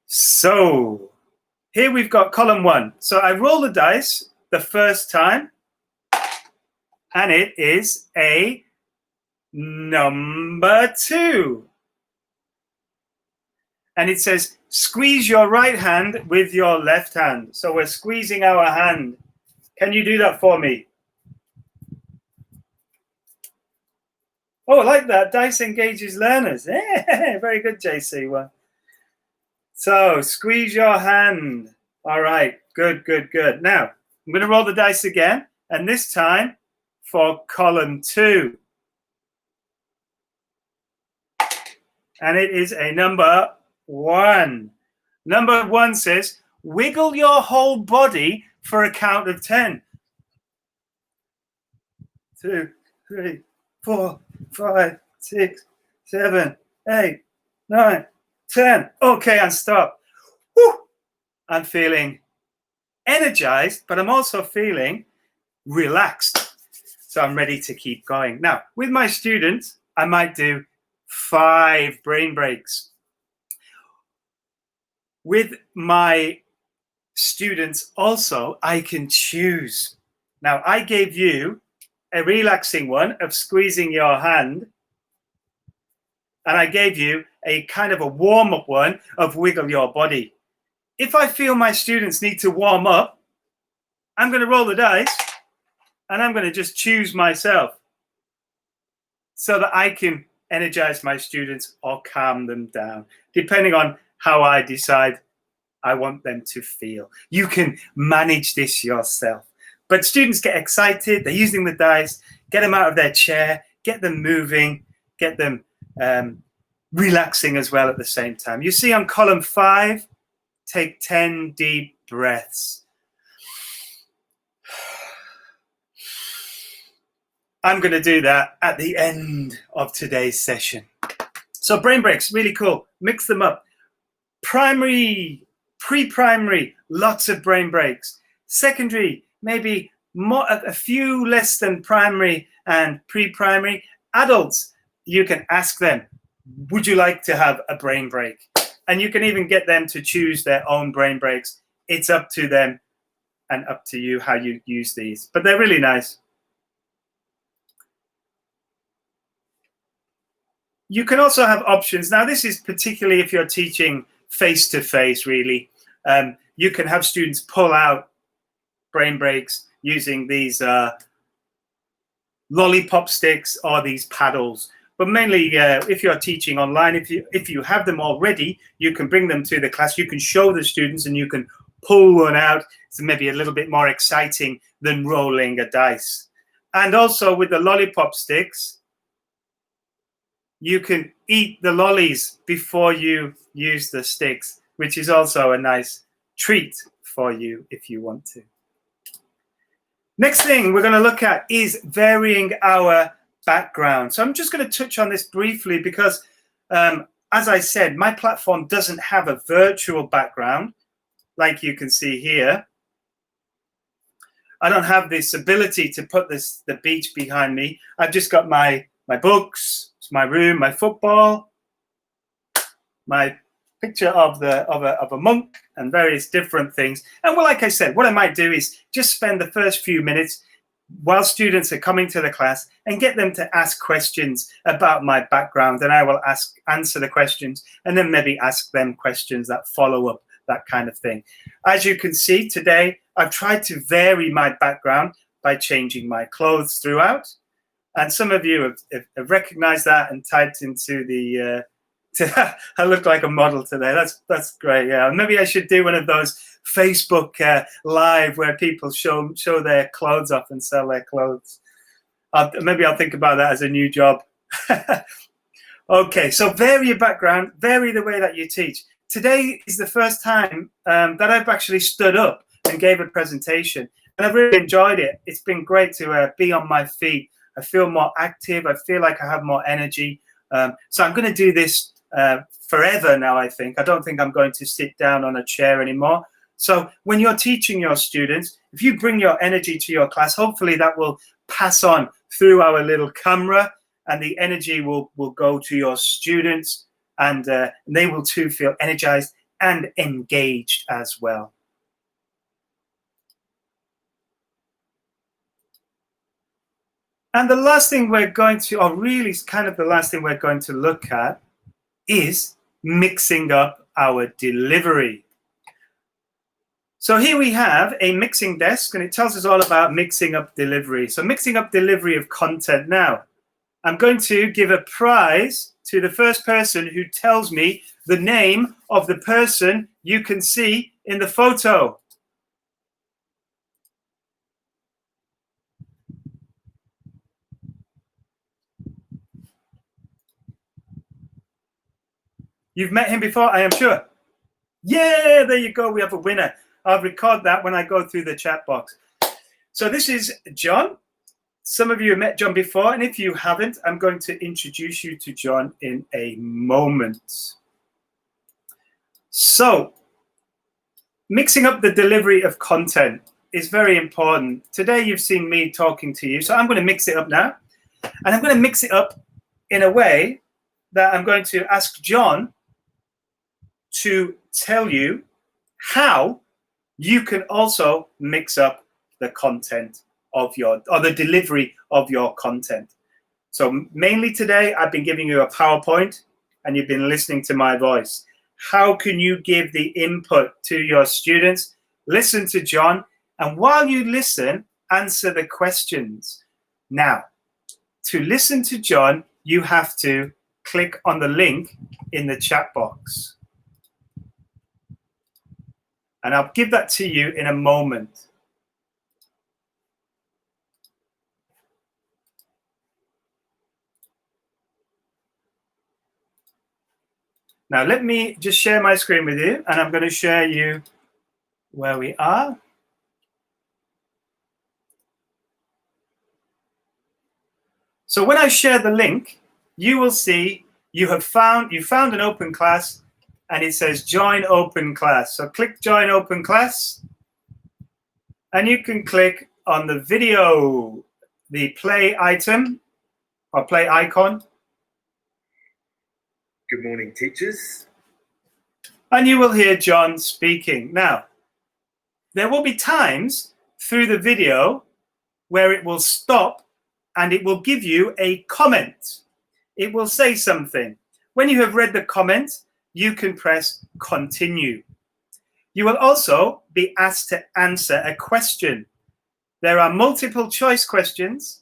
So here we've got column 1. So I roll the dice the first time, and it is a number 2. And it says, squeeze your right hand with your left hand. So we're squeezing our hand. Can you do that for me? Oh, I like that. Dice engages learners. Very good, JC1. So squeeze your hand. All right. Good, good, good. Now, I'm going to roll the dice again. And this time for column 2. And it is a number 1. Number 1 says, wiggle your whole body for a count of 10. 2, 3, 4, 5, 6, 7, 8, 9, 10. Okay, and stop. Woo! I'm feeling energized, but I'm also feeling relaxed. So I'm ready to keep going. Now, with my students, I might do 5 brain breaks. With my students also, I can choose. Now, I gave you a relaxing one of squeezing your hand, and I gave you a kind of a warm-up one of wiggle your body. If I feel my students need to warm up, I'm going to roll the dice, and I'm going to just choose myself so that I can energize my students or calm them down, depending on how I decide I want them to feel. You can manage this yourself. But students get excited, they're using the dice, get them out of their chair, get them moving, get them relaxing as well at the same time. You see on column 5, take 10 deep breaths. I'm going to do that at the end of today's session. So brain breaks, really cool. Mix them up. Primary, pre-primary, lots of brain breaks. Secondary, maybe more, a few less than primary and pre-primary. Adults, you can ask them, would you like to have a brain break? And you can even get them to choose their own brain breaks. It's up to them and up to you how you use these. But they're really nice. You can also have options. Now, this is particularly if you're teaching face-to-face, really. You can have students pull out brain breaks using these lollipop sticks or these paddles. But mainly, if you're teaching online, if you have them already, you can bring them to the class. You can show the students and you can pull one out. It's maybe a little bit more exciting than rolling a dice. And also with the lollipop sticks, you can eat the lollies before you use the sticks, which is also a nice treat for you if you want to. Next thing we're going to look at is varying our background. So I'm just going to touch on this briefly because, as I said, my platform doesn't have a virtual background like you can see here. I don't have this ability to put the beach behind me. I've just got my books, my room, my football, my picture of a monk and various different things. And well, like I said, what I might do is just spend the first few minutes while students are coming to the class, and get them to ask questions about my background, and I will answer the questions and then maybe ask them questions that follow up, that kind of thing. As you can see today, I've tried to vary my background by changing my clothes throughout, and some of you have recognized that and typed into the I look like a model today. That's great. Yeah, maybe I should do one of those Facebook live where people show their clothes off and sell their clothes. Maybe I'll think about that as a new job. Okay, so vary your background, vary the way that you teach. Today is the first time that I've actually stood up and gave a presentation, and I've really enjoyed it. It's been great to be on my feet. I feel more active. I feel like I have more energy. So I'm going to do this forever now, I think. I don't think I'm going to sit down on a chair anymore. So when you're teaching your students, if you bring your energy to your class, hopefully that will pass on through our little camera, and the energy will go to your students, and they will too feel energized and engaged as well. And the last thing we're going to, or really kind of the last thing we're going to look at, is mixing up our delivery. So here we have a mixing desk, and it tells us all about mixing up delivery. So mixing up delivery of content. Now, I'm going to give a prize to the first person who tells me the name of the person you can see in the photo. You've met him before, I am sure. Yeah, there you go. We have a winner. I'll record that when I go through the chat box. So this is John. Some of you have met John before, and if you haven't, I'm going to introduce you to John in a moment. So mixing up the delivery of content is very important. Today you've seen me talking to you, so I'm going to mix it up now. And I'm going to mix it up in a way that I'm going to ask John to tell you how you can also mix up the content of your, or the delivery of your content. So mainly today, I've been giving you a PowerPoint and you've been listening to my voice. How can you give the input to your students? Listen to John, and while you listen, answer the questions. Now, to listen to John, you have to click on the link in the chat box. And I'll give that to you in a moment. Now, let me just share my screen with you, and I'm going to share you where we are. So when I share the link, you will see you found an open class, and it says join open class. So click join open class, and you can click on the video, the play item or play icon. Good morning, teachers. And you will hear John speaking. Now, there will be times through the video where it will stop and it will give you a comment. It will say something. When you have read the comment, you can press continue. You will also be asked to answer a question. There are multiple choice questions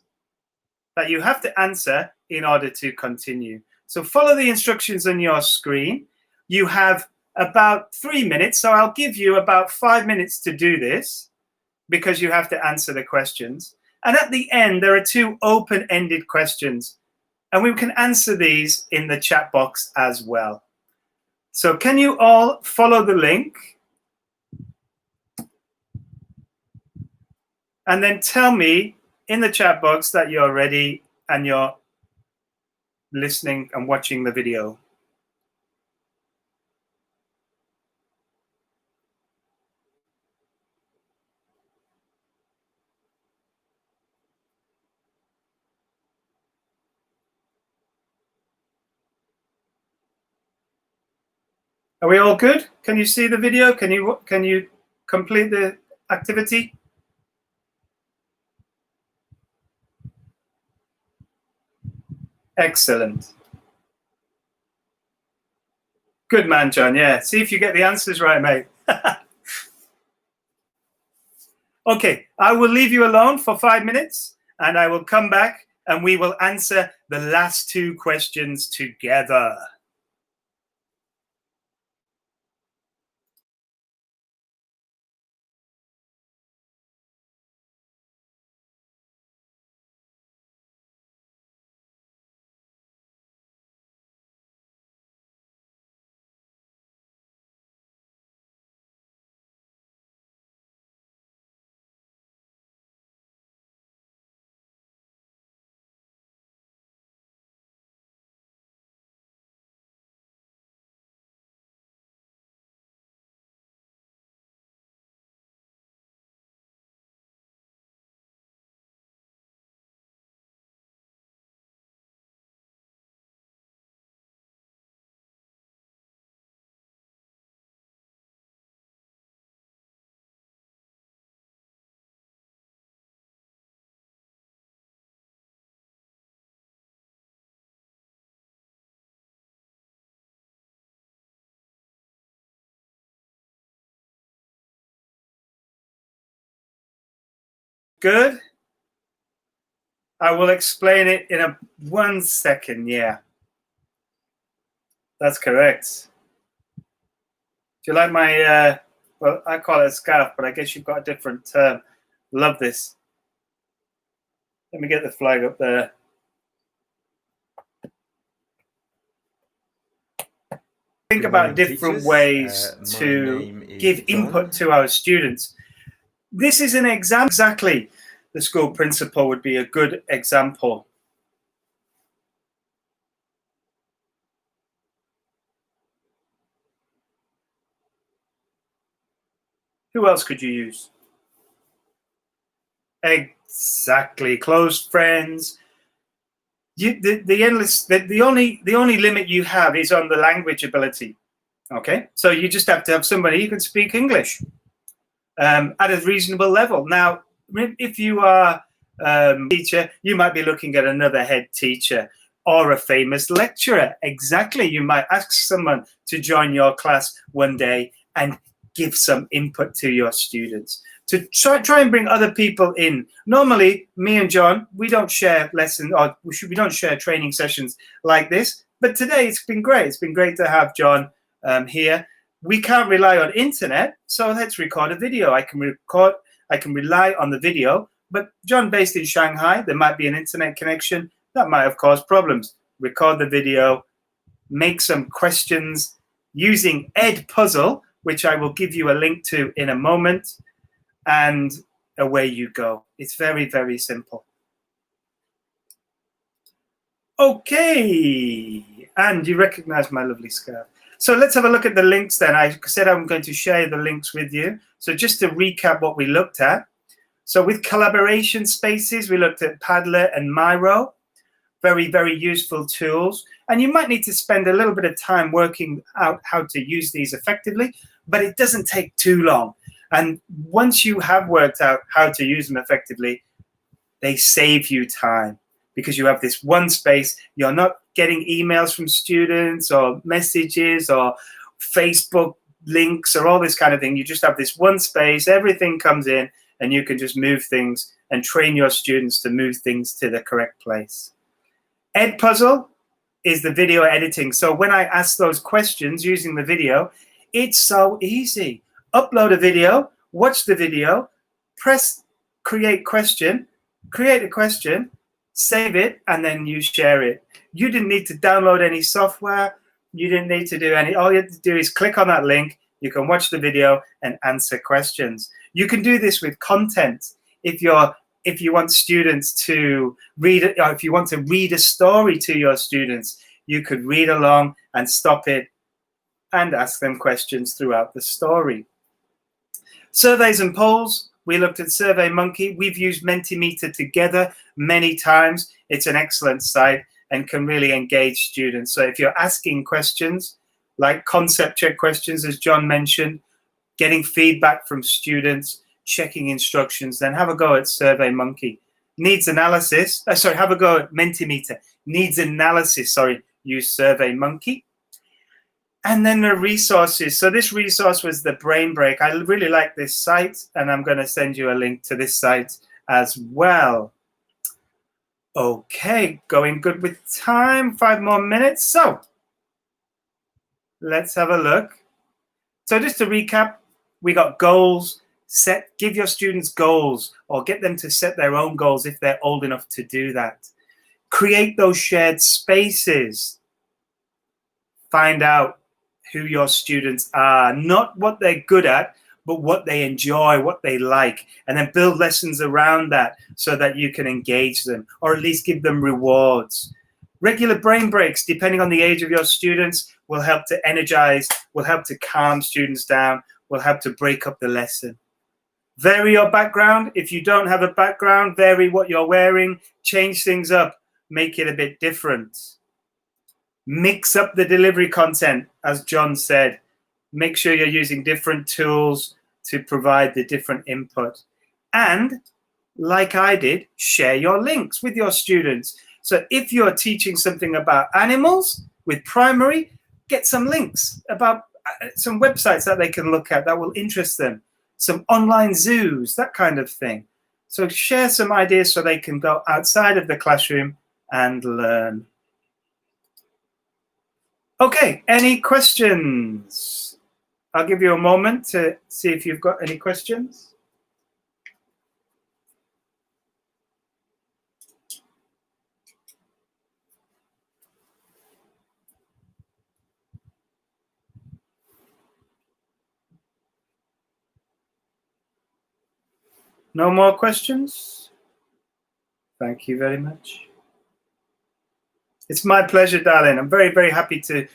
that you have to answer in order to continue. So follow the instructions on your screen. You have about 3 minutes, so I'll give you about 5 minutes to do this because you have to answer the questions. And at the end, there are 2 open-ended questions, and we can answer these in the chat box as well. So can you all follow the link? And then tell me in the chat box that you're ready and you're listening and watching the video. Are we all good? Can you see the video? Can you complete the activity? Excellent. Good man, John. Yeah. See if you get the answers right, mate. Okay, I will leave you alone for 5 minutes and I will come back and we will answer the last 2 questions together. Good. I will explain it in 1 second. Yeah, that's correct. Do you like my, well, I call it a scarf, but I guess you've got a different term. Love this. Let me get the flag up there. Think about different ways to give input to our students. This is an example. Exactly. The school principal would be a good example. Who else could you use? Exactly. Close friends. The only limit you have is on the language ability. Okay, so you just have to have somebody who can speak English at a reasonable level. Now, if you are a teacher, you might be looking at another head teacher or a famous lecturer. Exactly, you might ask someone to join your class one day and give some input to your students. To try and bring other people in. Normally, me and John, we don't share lessons, or we don't share training sessions like this. But today it's been great. It's been great to have John here. We can't rely on internet, so let's record a video. I can rely on the video. But John, based in Shanghai, there might be an internet connection that might have caused problems. Record the video, make some questions using Edpuzzle, which I will give you a link to in a moment. And away you go. It's very, very simple. Okay, and you recognize my lovely scarf. So let's have a look at the links then. I said I'm going to share the links with you. So just to recap what we looked at. So with collaboration spaces, we looked at Padlet and Miro. Very, very useful tools. And you might need to spend a little bit of time working out how to use these effectively, but it doesn't take too long. And once you have worked out how to use them effectively, they save you time because you have this one space. You're not getting emails from students or messages or Facebook links or all this kind of thing. You just have this one space. Everything comes in and you can just move things and train your students to move things to the correct place. Edpuzzle is the video editing. So when I ask those questions using the video, it's so easy. Upload a video, watch the video, press create question, create a question, save it, and then you share it. You didn't need to download any software. You didn't need to do any. All you have to do is click on that link. You can watch the video and answer questions. You can do this with content. If you want students to read it, or if you want to read a story to your students, you could read along and stop it and ask them questions throughout the story. Surveys and polls, we looked at SurveyMonkey. We've used Mentimeter together many times. It's an excellent site and can really engage students. So if you're asking questions, like concept check questions, as John mentioned, getting feedback from students, checking instructions, then have a go at SurveyMonkey. Needs analysis, have a go at Mentimeter. needs analysis, use SurveyMonkey. And then the resources. So this resource was the Brain Break. I really like this site, and I'm going to send you a link to this site as well. Okay, going good with time, 5 more minutes. So let's have a look. So just to recap, we got goals. Give your students goals, or get them to set their own goals if they're old enough to do that. Create those shared spaces. Find out who your students are, not what they're good at, but what they enjoy, what they like, and then build lessons around that so that you can engage them, or at least give them rewards. Regular brain breaks, depending on the age of your students, will help to energize, will help to calm students down, will help to break up the lesson. Vary your background. If you don't have a background, vary what you're wearing, change things up, make it a bit different. Mix up the delivery content, as John said. Make sure you're using different tools to provide the different input. And like I did, share your links with your students. So if you're teaching something about animals with primary, get some links about some websites that they can look at that will interest them. Some online zoos, that kind of thing. So share some ideas so they can go outside of the classroom and learn. Okay, any questions? I'll give you a moment to see if you've got any questions. No more questions? Thank you very much. It's my pleasure, darling. I'm very, very happy to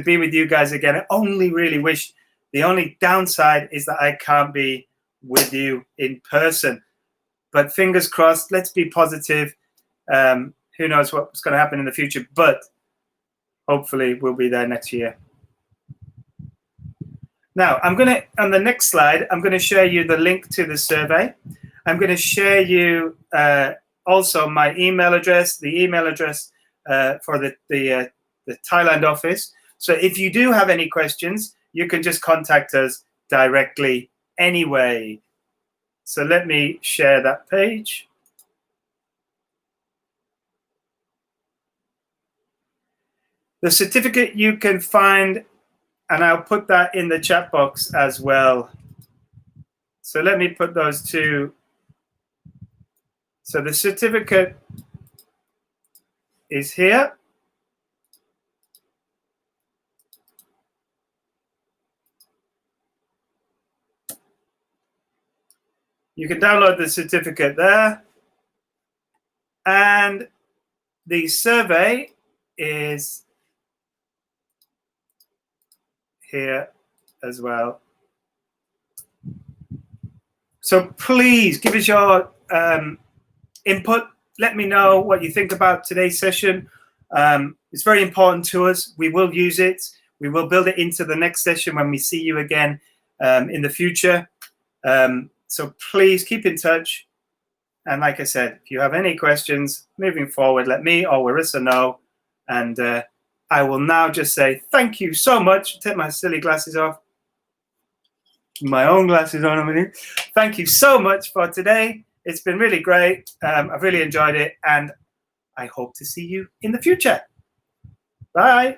be with you guys again. I only really wish, the only downside is that I can't be with you in person. But fingers crossed, let's be positive. Who knows what's going to happen in the future, but hopefully we'll be there next year. Now, on the next slide, I'm going to share you the link to the survey. I'm going to share you also my email address, the email address for the Thailand office. So if you do have any questions, you can just contact us directly anyway. So let me share that page. The certificate you can find, and I'll put that in the chat box as well. So let me put those two. So the certificate is here. You can download the certificate there. And the survey is here as well. So please give us your input. Let me know what you think about today's session. It's very important to us. We will use it. We will build it into the next session when we see you again in the future. So please keep in touch. And like I said, if you have any questions moving forward, let me or Larissa know. And I will now just say thank you so much. Take my silly glasses off. My own glasses on a minute. Thank you so much for today. It's been really great. I've really enjoyed it. And I hope to see you in the future. Bye.